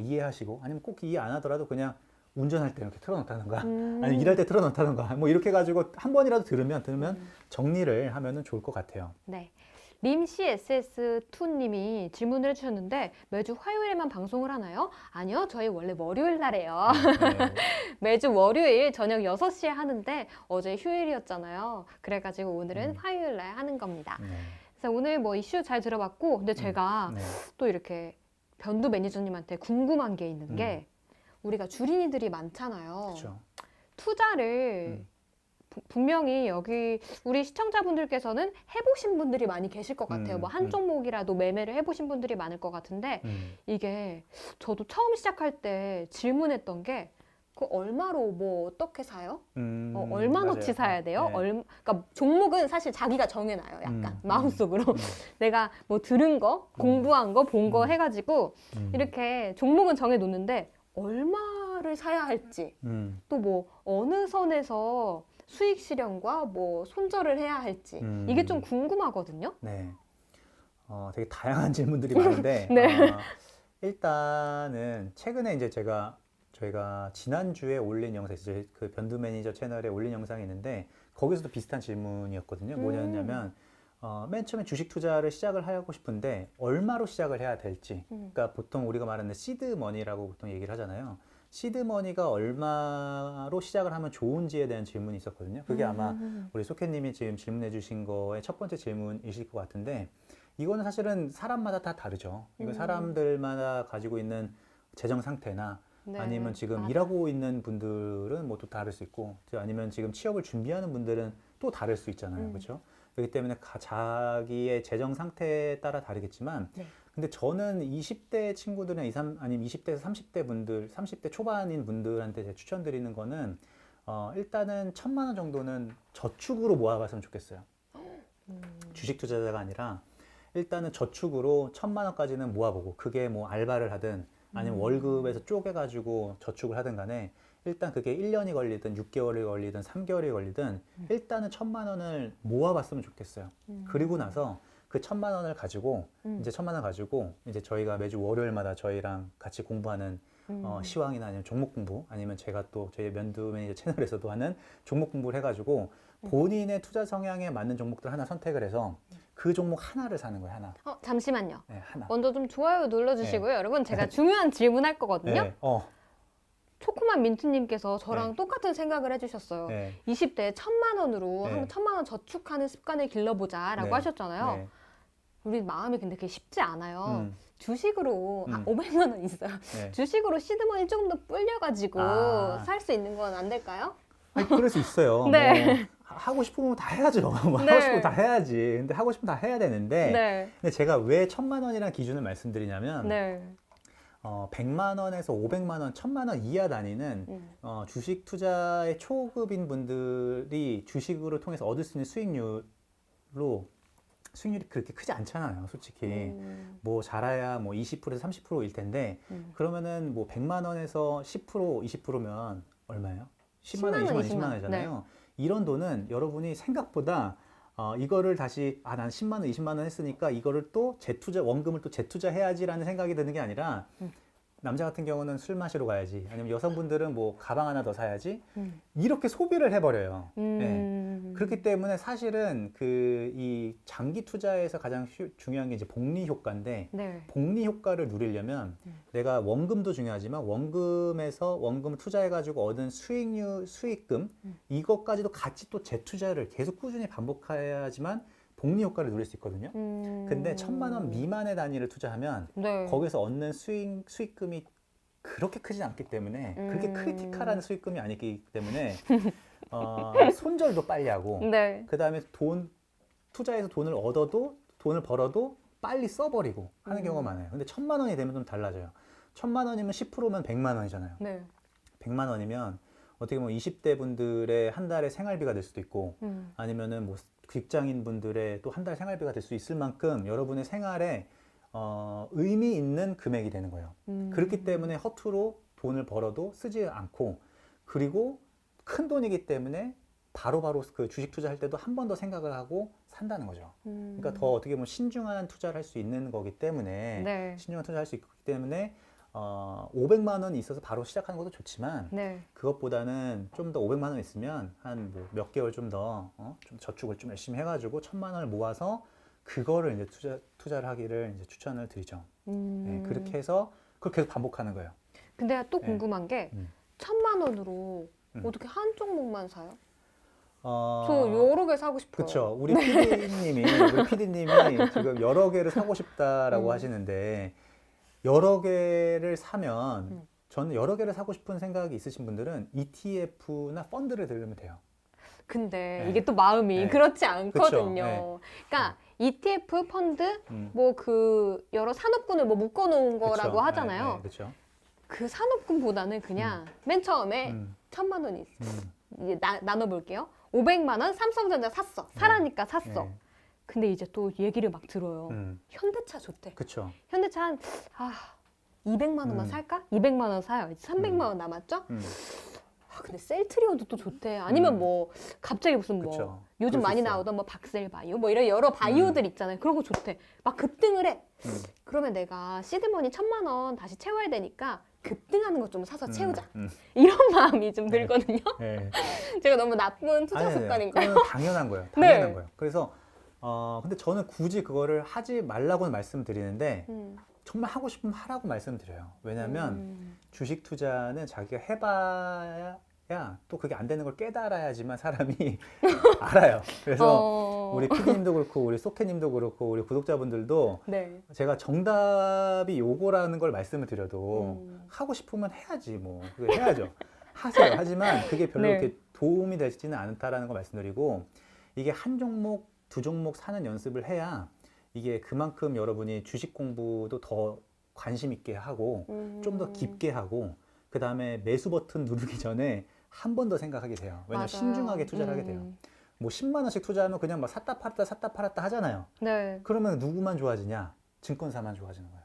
Speaker 2: 이해하시고 아니면 꼭 이해 안 하더라도 그냥 운전할 때 이렇게 틀어놓다든가 아니면 일할 때 틀어놓다든가 뭐 이렇게 가지고 한 번이라도 들으면 정리를 하면은 좋을 것 같아요.
Speaker 1: 네. 림CSS2님이 질문을 해주셨는데 매주 화요일에만 방송을 하나요? 아니요, 저희 원래 월요일 날 해요.
Speaker 2: 네.
Speaker 1: 매주 월요일 저녁 6시에 하는데 어제 휴일이었잖아요. 그래가지고 오늘은 화요일 날 하는 겁니다.
Speaker 2: 네.
Speaker 1: 그래서 오늘 뭐 이슈 잘 들어봤고 근데 제가
Speaker 2: 네.
Speaker 1: 또 이렇게 변두 매니저님한테 궁금한 게 있는 게 우리가 주린이들이 많잖아요.
Speaker 2: 그렇죠.
Speaker 1: 투자를 분명히 여기 우리 시청자분들께서는 해보신 분들이 많이 계실 것 같아요. 뭐 한 종목이라도 매매를 해보신 분들이 많을 것 같은데 이게 저도 처음 시작할 때 질문했던 게 그 얼마로 뭐 어떻게 사요? 얼마어치 사야 돼요?
Speaker 2: 네.
Speaker 1: 그러니까 종목은 사실 자기가 정해놔요. 약간 마음속으로 내가 뭐 들은 거, 공부한 거, 본 거 해가지고 이렇게 종목은 정해놓는데 얼마를 사야 할지 또 뭐 어느 선에서 수익 실현과 뭐 손절을 해야 할지 이게 좀 궁금하거든요.
Speaker 2: 네. 되게 다양한 질문들이 많은데
Speaker 1: 네.
Speaker 2: 일단은 최근에 이제 저희가 지난주에 올린 영상 이제 그 변두 매니저 채널에 올린 영상이 있는데 거기서도 비슷한 질문이었거든요. 뭐냐면 맨 처음에 주식 투자를 시작을 하고 싶은데 얼마로 시작을 해야 될지. 그러니까 보통 우리가 말하는 시드 머니라고 보통 얘기를 하잖아요. 시드 머니가 얼마로 시작을 하면 좋은지에 대한 질문이 있었거든요. 그게 아마 우리 소케님이 지금 질문해 주신 거의 첫 번째 질문이실 것 같은데 이거는 사실은 사람마다 다 다르죠. 이거 사람들마다 가지고 있는 재정 상태나
Speaker 1: 네.
Speaker 2: 아니면 지금
Speaker 1: 맞아요.
Speaker 2: 일하고 있는 분들은 뭐 또 다를 수 있고 아니면 지금 취업을 준비하는 분들은 또 다를 수 있잖아요. 그렇죠? 그렇기 때문에 자기의 재정 상태에 따라 다르겠지만
Speaker 1: 네.
Speaker 2: 근데 저는 20대 친구들이나 아니면 20대에서 30대 분들, 30대 초반인 분들한테 제가 추천드리는 거는 일단은 1,000만 원 정도는 저축으로 모아갔으면 좋겠어요. 주식 투자자가 아니라 일단은 저축으로 1,000만 원까지는 모아보고 그게 뭐 알바를 하든 아니면 월급에서 쪼개가지고 저축을 하든 간에 일단 그게 1년이 걸리든 6개월이 걸리든 3개월이 걸리든 일단은 1,000만 원을 모아봤으면 좋겠어요. 그리고 나서 그 1,000만 원을 가지고 이제 1,000만 원 가지고 이제 저희가 매주 월요일마다 저희랑 같이 공부하는 시황이나 아니면 종목 공부 아니면 제가 또 저희 면두 매니저 채널에서도 하는 종목 공부를 해가지고 본인의 투자 성향에 맞는 종목들 하나 선택을 해서 그 종목 하나를 사는 거예요. 하나.
Speaker 1: 잠시만요.
Speaker 2: 네, 하나.
Speaker 1: 먼저 좀 좋아요 눌러주시고요. 여러분 제가 중요한 질문할 거거든요.
Speaker 2: 네,
Speaker 1: 초코만 민트님께서 저랑 똑같은 생각을 해주셨어요.
Speaker 2: 네.
Speaker 1: 20대에 1,000만 원으로
Speaker 2: 네.
Speaker 1: 한번 1,000만 원 저축하는 습관을 길러보자라고
Speaker 2: 네.
Speaker 1: 하셨잖아요.
Speaker 2: 네.
Speaker 1: 우리 마음이 근데 그게 쉽지 않아요.
Speaker 2: 음.
Speaker 1: 주식으로 500만 원 있어요.
Speaker 2: 네.
Speaker 1: 주식으로 시드머니 조금 더 불려가지고
Speaker 2: 아.
Speaker 1: 살 수 있는 건 안 될까요?
Speaker 2: 아니, 그럴 수 있어요.
Speaker 1: 네.
Speaker 2: 뭐 하고 싶으면 다 해야죠. 뭐
Speaker 1: 네.
Speaker 2: 하고 싶으면 다 해야지. 근데 하고 싶으면 다 해야 되는데.
Speaker 1: 네.
Speaker 2: 근데 제가 왜 1,000만 원이라는 기준을 말씀드리냐면,
Speaker 1: 네.
Speaker 2: 100만 원에서 500만 원, 1,000만 원 이하 단위는 주식 투자의 초급인 분들이 주식으로 통해서 얻을 수 있는 수익률이 그렇게 크지 않잖아요, 솔직히. 뭐 잘해야 뭐 20%에서 30%일 텐데, 그러면은 뭐 100만 원에서 10%, 20%면 얼마예요? 10만 원, 20만 원이잖아요.
Speaker 1: 네.
Speaker 2: 이런 돈은 여러분이 생각보다 이거를 다시 난 10만 원, 20만 원 했으니까 이거를 또 원금을 또 재투자해야지라는 생각이 드는 게 아니라 남자 같은 경우는 술 마시러 가야지, 아니면 여성분들은 뭐 가방 하나 더 사야지, 이렇게 소비를 해버려요. 네. 그렇기 때문에 사실은 이 장기 투자에서 가장 중요한 게 이제 복리 효과인데,
Speaker 1: 네.
Speaker 2: 복리 효과를 누리려면 내가 원금도 중요하지만 원금에서 원금 투자해가지고 얻은 수익금 이것까지도 같이 또 재투자를 계속 꾸준히 반복해야지만 복리 효과를 누릴 수 있거든요. 근데 1,000만 원 미만의 단위를 투자하면
Speaker 1: 네.
Speaker 2: 거기서 얻는 수익금이 그렇게 크진 않기 때문에, 그렇게 크리티컬한 수익금이 아니기 때문에 손절도 빨리 하고,
Speaker 1: 네.
Speaker 2: 그 다음에 투자해서 돈을 벌어도 빨리 써버리고 하는 경우가 많아요. 근데 1,000만 원이 되면 좀 달라져요. 1,000만 원이면 10%면 100만 원이잖아요.
Speaker 1: 네.
Speaker 2: 100만 원이면 어떻게 보면 20대 분들의 한 달의 생활비가 될 수도 있고, 아니면은 뭐 직장인 분들의 또 한 달 생활비가 될 수 있을 만큼 여러분의 생활에 의미 있는 금액이 되는 거예요. 그렇기 때문에 허투루 돈을 벌어도 쓰지 않고, 그리고 큰 돈이기 때문에 바로바로 그 주식 투자할 때도 한 번 더 생각을 하고 산다는 거죠. 그러니까 더 어떻게 보면 신중한 투자를 할 수 있는 거기 때문에,
Speaker 1: 네.
Speaker 2: 신중한 투자를 할 수 있기 때문에 500만 원이 있어서 바로 시작하는 것도 좋지만,
Speaker 1: 네.
Speaker 2: 그것보다는 좀 더 500만 원 있으면 한 뭐 몇 개월 좀 더 좀 저축을 좀 열심히 해가지고 1,000만 원을 모아서 그거를 이제 투자를 하기를 이제 추천을 드리죠. 네, 그렇게 해서 그걸 계속 반복하는 거예요.
Speaker 1: 근데 또
Speaker 2: 네.
Speaker 1: 궁금한 게 1,000만 원으로 어떻게 한 종목만 사요? 저 여러 개 사고 싶어요.
Speaker 2: 그렇죠. 우리 PD님이 지금 여러 개를 사고 싶다라고 하시는데, 여러 개를 사면 저는 여러 개를 사고 싶은 생각이 있으신 분들은 ETF나 펀드를 들으면 돼요.
Speaker 1: 근데
Speaker 2: 네.
Speaker 1: 이게 또 마음이
Speaker 2: 네.
Speaker 1: 그렇지 않거든요.
Speaker 2: 네.
Speaker 1: 그러니까 ETF, 펀드, 뭐 그 여러 산업군을 뭐 묶어놓은 거라고
Speaker 2: 그쵸.
Speaker 1: 하잖아요.
Speaker 2: 네, 그렇죠.
Speaker 1: 그 산업군보다는 그냥 맨 처음에 1,000만 원이 있어. 이제 나눠볼게요. 500만 원 삼성전자 샀어. 사라니까 샀어.
Speaker 2: 네.
Speaker 1: 근데 이제 또 얘기를 막 들어요. 현대차 좋대.
Speaker 2: 그렇죠.
Speaker 1: 현대차 한 200만 원만 살까? 200만 원 사요. 이제 300만 원 남았죠? 근데 셀트리온도 또 좋대. 아니면 뭐 갑자기 무슨 뭐
Speaker 2: 그쵸.
Speaker 1: 요즘
Speaker 2: 그럴 수
Speaker 1: 많이
Speaker 2: 있어요.
Speaker 1: 나오던 뭐 박셀 바이오 뭐 이런 여러 바이오들 있잖아요. 그런 거 좋대. 막 급등을 해. 그러면 내가 시드머니 1,000만 원 다시 채워야 되니까 급등하는 거 좀 사서 채우자. 이런 마음이 좀 들거든요.
Speaker 2: 네.
Speaker 1: 제가 너무 나쁜 투자
Speaker 2: 아니,
Speaker 1: 습관인가요?
Speaker 2: 그건 당연한 거예요. 당연한
Speaker 1: 네.
Speaker 2: 거예요. 그래서 근데 저는 굳이 그거를 하지 말라고는 말씀드리는데, 정말 하고 싶으면 하라고 말씀드려요. 왜냐하면 주식 투자는 자기가 해봐야 또 그게 안 되는 걸 깨달아야지만 사람이 알아요. 그래서 우리 PD님도 그렇고 우리 소케님도 그렇고 우리 구독자분들도
Speaker 1: 네.
Speaker 2: 제가 정답이 요거라는 걸 말씀을 드려도 하고 싶으면 해야지, 뭐 그게 해야죠. 하세요. 하지만 그게 별로
Speaker 1: 네.
Speaker 2: 이렇게 도움이 되지는 않다라는 걸 말씀드리고, 이게 한 종목, 두 종목 사는 연습을 해야 이게 그만큼 여러분이 주식 공부도 더 관심 있게 하고 좀 더 깊게 하고, 그 다음에 매수 버튼 누르기 전에 한 번 더 생각하게 돼요. 왜냐면
Speaker 1: 맞아요.
Speaker 2: 신중하게 투자를 하게 돼요. 뭐 10만 원씩 투자하면 그냥 막 샀다 팔았다 하잖아요.
Speaker 1: 네.
Speaker 2: 그러면 누구만 좋아지냐? 증권사만 좋아지는 거예요.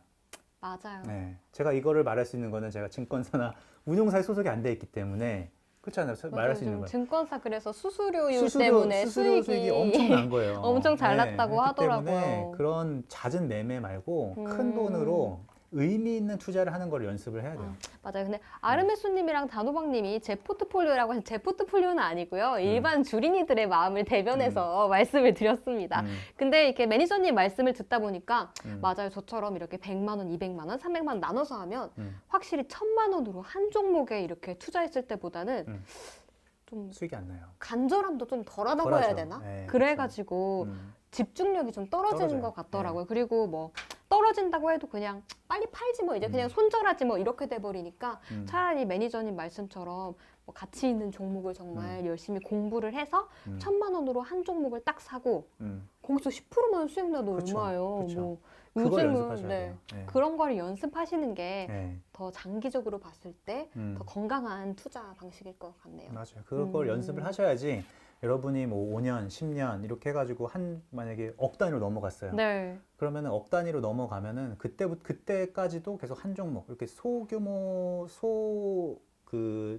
Speaker 1: 맞아요.
Speaker 2: 네. 제가 이거를 말할 수 있는 거는 제가 증권사나 운용사에 소속이 안 돼 있기 때문에 그렇잖아요. 말할 수 있는 거예요.
Speaker 1: 증권사 그래서 수수료율 때문에
Speaker 2: 수익이 엄청 난 거예요.
Speaker 1: 엄청 잘 났다고
Speaker 2: 그렇기
Speaker 1: 하더라고요.
Speaker 2: 때문에 그런 잦은 매매 말고 큰 돈으로 의미 있는 투자를 하는 걸 연습을 해야 돼요.
Speaker 1: 맞아요. 근데 아르메수님이랑 단호박님이 제 포트폴리오라고 해서 제 포트폴리오는 아니고요. 일반 주린이들의 마음을 대변해서 말씀을 드렸습니다. 근데 이렇게 매니저님 말씀을 듣다 보니까 맞아요. 저처럼 이렇게 100만 원, 200만 원, 300만 원 나눠서 하면 확실히 1,000만 원으로 한 종목에 이렇게 투자했을 때보다는 좀
Speaker 2: 수익이 안 나요.
Speaker 1: 간절함도 좀 덜하다고 해야
Speaker 2: 덜하죠.
Speaker 1: 되나?
Speaker 2: 네,
Speaker 1: 그래가지고 집중력이 좀 떨어지는
Speaker 2: 떨어져요.
Speaker 1: 것 같더라고요. 그리고 뭐 떨어진다고 해도 그냥 빨리 팔지 뭐 이제 그냥 손절하지 뭐 이렇게 돼버리니까 차라리 매니저님 말씀처럼 뭐 가치 있는 종목을 정말 열심히 공부를 해서 1,000만 원으로 한 종목을 딱 사고 거기서 10%만 수익 나도
Speaker 2: 그쵸,
Speaker 1: 얼마예요.
Speaker 2: 그쵸.
Speaker 1: 뭐
Speaker 2: 그걸
Speaker 1: 요즘은
Speaker 2: 연습하셔야 돼요. 네.
Speaker 1: 그런 거를 연습하시는 게
Speaker 2: 네.
Speaker 1: 더 장기적으로 봤을 때 더 건강한 투자 방식일 것 같네요.
Speaker 2: 맞아요. 그걸 연습을 하셔야지 여러분이 뭐 5년, 10년 이렇게 해가지고 만약에 억 단위로 넘어갔어요.
Speaker 1: 네.
Speaker 2: 그러면은 억 단위로 넘어가면은 그때까지도 계속 한 종목, 이렇게 소규모,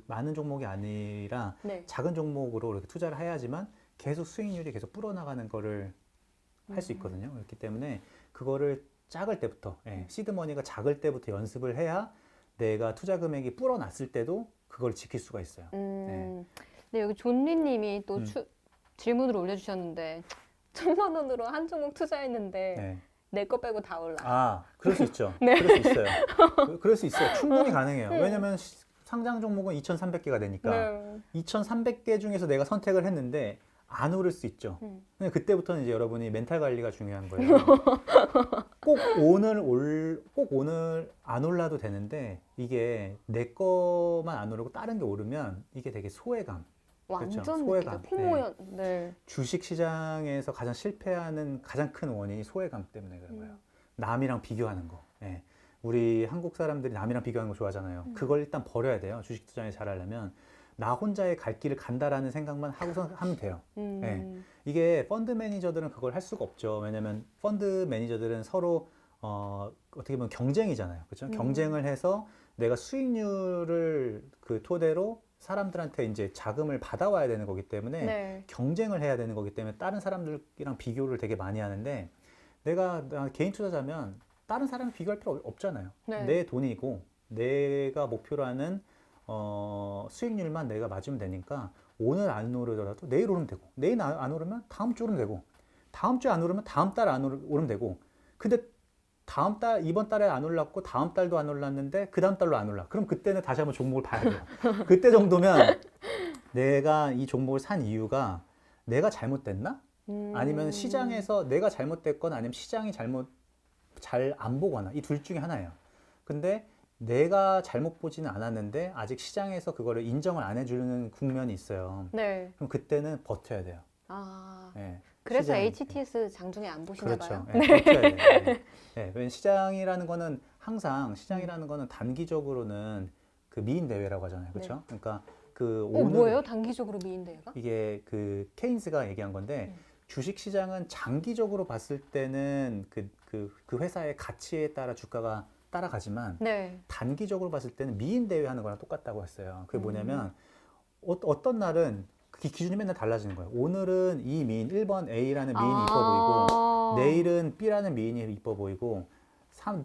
Speaker 2: 많은 종목이 아니라
Speaker 1: 네.
Speaker 2: 작은 종목으로 이렇게 투자를 해야지만 계속 수익률이 계속 불어나가는 거를 할 수 있거든요. 그렇기 때문에 그거를 작을 때부터, 시드머니가 작을 때부터 연습을 해야 내가 투자 금액이 불어났을 때도 그걸 지킬 수가 있어요.
Speaker 1: 네, 여기 존리님이 또 질문을 올려주셨는데 1,000만 원으로 한 종목 투자했는데
Speaker 2: 네.
Speaker 1: 내 거 빼고 다 올라.
Speaker 2: 아, 그럴 수 있죠.
Speaker 1: 네.
Speaker 2: 그럴 수 있어요. 그럴 수 있어요. 충분히 가능해요. 왜냐면 상장 종목은 2,300개가 되니까
Speaker 1: 네.
Speaker 2: 2,300개 중에서 내가 선택을 했는데 안 오를 수 있죠. 근데 그때부터는 이제 여러분이 멘탈 관리가 중요한 거예요. 꼭 오늘 안 올라도 되는데 이게 내 거만 안 오르고 다른 게 오르면 이게 되게 소외감.
Speaker 1: 완전
Speaker 2: 그렇죠.
Speaker 1: 느끼죠.
Speaker 2: 소외감.
Speaker 1: 포모연. 네.
Speaker 2: 주식 시장에서 가장 실패하는 가장 큰 원인이 소외감 때문에 그런 거예요. 남이랑 비교하는 거. 예. 우리 한국 사람들이 남이랑 비교하는 거 좋아하잖아요. 그걸 일단 버려야 돼요. 주식 투자에 잘하려면 나 혼자의 갈 길을 간다라는 생각만 하고서 하면 돼요. 예. 이게 펀드 매니저들은 그걸 할 수가 없죠. 왜냐면 펀드 매니저들은 서로 어떻게 보면 경쟁이잖아요. 그렇죠? 경쟁을 해서 내가 수익률을 그 토대로 사람들한테 이제 자금을 받아와야 되는 거기 때문에
Speaker 1: 네.
Speaker 2: 경쟁을 해야 되는 거기 때문에 다른 사람들이랑 비교를 되게 많이 하는데 나 개인 투자자면 다른 사람을 비교할 필요 없잖아요.
Speaker 1: 네.
Speaker 2: 내 돈이고 내가 목표로 하는 수익률만 내가 맞으면 되니까 오늘 안 오르더라도 내일 오르면 되고 내일 안 오르면 다음 주 오르면 되고 다음 주에 안 오르면 다음 달 안 오르면 되고 근데 이번 달에 안 올랐고 다음 달도 안 올랐는데 그 다음 달로 안 올라. 그럼 그때는 다시 한번 종목을 봐야 돼요. 그때 정도면 내가 이 종목을 산 이유가 내가 잘못됐나? 아니면 시장에서 내가 잘못됐거나 아니면 시장이 잘 안 보거나 이 둘 중에 하나예요. 근데 내가 잘못 보지는 않았는데 아직 시장에서 그거를 인정을 안 해주는 국면이 있어요.
Speaker 1: 네.
Speaker 2: 그럼 그때는 버텨야 돼요.
Speaker 1: 아.
Speaker 2: 네.
Speaker 1: 그래서
Speaker 2: 시장.
Speaker 1: HTS 장중에 안 보시나
Speaker 2: 그렇죠.
Speaker 1: 봐요.
Speaker 2: 네, 버텨야 돼요. 네. 네, 왜냐면 시장이라는 거는 항상 시장이라는 거는 단기적으로는 그 미인 대회라고 하잖아요. 그렇죠? 그러니까 그
Speaker 1: 뭐예요? 단기적으로 미인대회가?
Speaker 2: 이게 그 케인스가 얘기한 건데 주식 시장은 장기적으로 봤을 때는 그 회사의 가치에 따라 주가가 따라가지만
Speaker 1: 네.
Speaker 2: 단기적으로 봤을 때는 미인 대회 하는 거랑 똑같다고 했어요. 그게 뭐냐면 어떤 날은 그 기준이 맨날 달라지는 거예요. 오늘은 이 미인 1번 A라는 미인이 이뻐 보이고 내일은 B라는 미인이 이뻐 보이고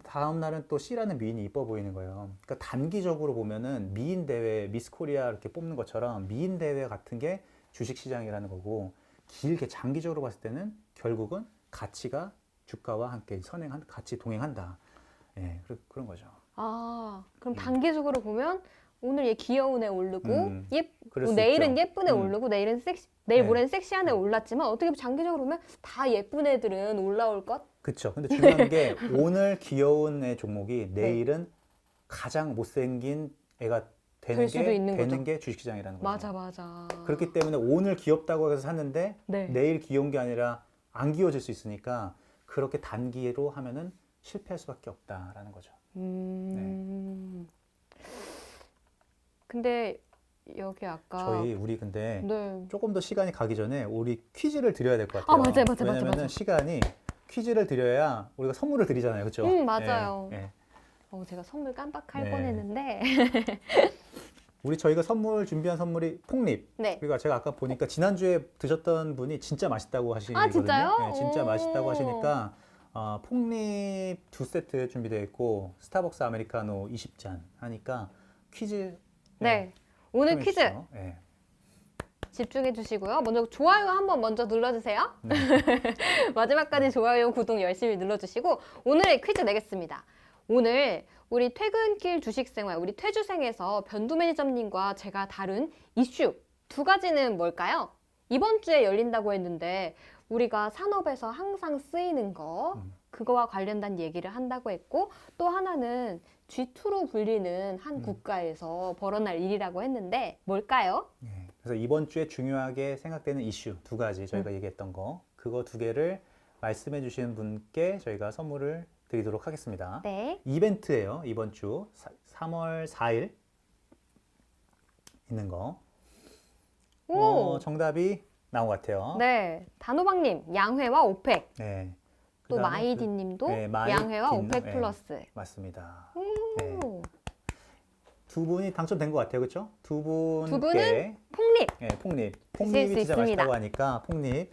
Speaker 2: 다음 날은 또 C라는 미인이 이뻐 보이는 거예요. 그러니까 단기적으로 보면은 미인 대회, 미스 코리아 이렇게 뽑는 것처럼 미인 대회 같은 게 주식 시장이라는 거고 길게 장기적으로 봤을 때는 결국은 가치가 주가와 함께 같이 동행한다. 예, 그런 거죠.
Speaker 1: 아, 그럼 단기적으로 보면 오늘 얘 귀여운 애 오르고
Speaker 2: 그럴 수
Speaker 1: 내일은
Speaker 2: 있죠.
Speaker 1: 예쁜 애 오르고 내일
Speaker 2: 네.
Speaker 1: 모레는 섹시한 애 올랐지만 어떻게 보면 장기적으로 보면 다 예쁜 애들은 올라올 것?
Speaker 2: 그렇죠. 근데 중요한 게 오늘 귀여운 애 종목이 내일은 가장 못생긴 애가
Speaker 1: 될 수도 있는 거죠.
Speaker 2: 되는 게 주식시장이라는 거죠.
Speaker 1: 맞아.
Speaker 2: 그렇기 때문에 오늘 귀엽다고 해서 샀는데
Speaker 1: 네.
Speaker 2: 내일 귀여운 게 아니라 안 귀여워질 수 있으니까 그렇게 단기로 하면은 실패할 수밖에 없다라는 거죠.
Speaker 1: 근데 여기 아까
Speaker 2: 우리 근데
Speaker 1: 네.
Speaker 2: 조금 더 시간이 가기 전에 우리 퀴즈를 드려야 될 것 같아요.
Speaker 1: 맞아요.
Speaker 2: 왜냐면은 시간이 퀴즈를 드려야 우리가 선물을 드리잖아요. 그렇죠?
Speaker 1: 맞아요.
Speaker 2: 예.
Speaker 1: 제가 선물 깜빡할
Speaker 2: 네.
Speaker 1: 뻔했는데
Speaker 2: 저희가 준비한 선물이 폭립.
Speaker 1: 네.
Speaker 2: 그러니까 제가 아까 보니까 지난주에 드셨던 분이 진짜 맛있다고 하시거든요.
Speaker 1: 진짜요?
Speaker 2: 네, 진짜
Speaker 1: 오.
Speaker 2: 맛있다고 하시니까 폭립 2세트 준비되어 있고 스타벅스 아메리카노 20잔 하니까 퀴즈.
Speaker 1: 네. 오늘 퀴즈
Speaker 2: 해주시죠. 네.
Speaker 1: 집중해 주시고요. 먼저 좋아요 한번 먼저 눌러주세요.
Speaker 2: 네.
Speaker 1: 마지막까지 좋아요, 구독 열심히 눌러주시고 오늘의 퀴즈 내겠습니다. 오늘 우리 퇴근길 주식생활, 우리 퇴주생에서 변두 매니저님과 제가 다룬 이슈 2가지는 뭘까요? 이번 주에 열린다고 했는데 우리가 산업에서 항상 쓰이는 거 그거와 관련된 얘기를 한다고 했고 또 하나는 G2로 불리는 한 국가에서 벌어날 일이라고 했는데 뭘까요?
Speaker 2: 네. 그래서 이번 주에 중요하게 생각되는 이슈 2가지 저희가 얘기했던 거 그거 2개를 말씀해 주시는 분께 저희가 선물을 드리도록 하겠습니다.
Speaker 1: 네.
Speaker 2: 이벤트예요. 이번 주 3월 4일 있는 거. 정답이 나온 것 같아요.
Speaker 1: 네. 단호박님 양회와 오펙.
Speaker 2: 네.
Speaker 1: 또
Speaker 2: 그다음에
Speaker 1: 마이디님도
Speaker 2: 네,
Speaker 1: 양회와
Speaker 2: 마이디님,
Speaker 1: 오펙
Speaker 2: 네.
Speaker 1: 플러스.
Speaker 2: 맞습니다.
Speaker 1: 오.
Speaker 2: 네. 2분이 당첨된 것 같아요. 그렇죠? 두
Speaker 1: 분은
Speaker 2: 분께
Speaker 1: 폭립.
Speaker 2: 네, 폭립이
Speaker 1: 수
Speaker 2: 진짜
Speaker 1: 있습니다.
Speaker 2: 맛있다고 하니까 폭립.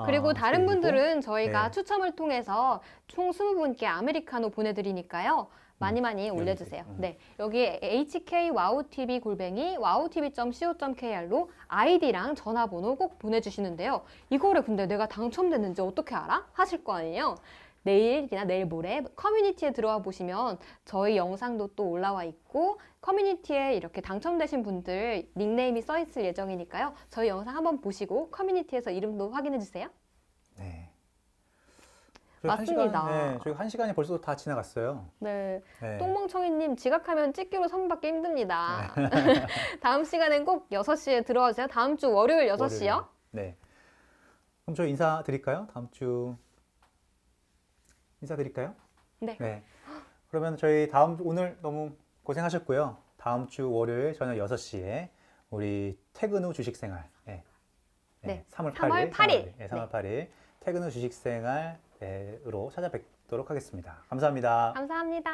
Speaker 1: 그리고 다른
Speaker 2: 드리고.
Speaker 1: 분들은 저희가
Speaker 2: 네.
Speaker 1: 추첨을 통해서 총 20분께 아메리카노 보내드리니까요. 많이 많이 올려주세요. 네, 여기 hkwowtv@wowtv.co.kr로 아이디랑 전화번호 꼭 보내주시는데요. 이거를 근데 내가 당첨됐는지 어떻게 알아? 하실 거 아니에요. 내일이나 내일 모레 커뮤니티에 들어와 보시면 저희 영상도 또 올라와 있고 커뮤니티에 이렇게 당첨되신 분들 닉네임이 써 있을 예정이니까요. 저희 영상 한번 보시고 커뮤니티에서 이름도 확인해 주세요.
Speaker 2: 네.
Speaker 1: 맞습니다.
Speaker 2: 저희가 1시간이 벌써 다 지나갔어요.
Speaker 1: 네,
Speaker 2: 네.
Speaker 1: 똥멍청이님 지각하면 찍기로 선받기 힘듭니다. 다음 시간엔 꼭 6시에 들어와 주세요. 다음 주 월요일 6시요.
Speaker 2: 월요일. 네. 그럼 저희 인사드릴까요? 다음 주 인사드릴까요?
Speaker 1: 네.
Speaker 2: 네. 그러면 저희 오늘 너무 고생하셨고요. 다음 주 월요일 저녁 6시에 우리 퇴근 후 주식생활. 네.
Speaker 1: 네.
Speaker 2: 3월
Speaker 1: 3월
Speaker 2: 8일.
Speaker 1: 8일.
Speaker 2: 네, 3월 8일 퇴근 후 주식생활로 찾아뵙도록 하겠습니다. 감사합니다.
Speaker 1: 감사합니다.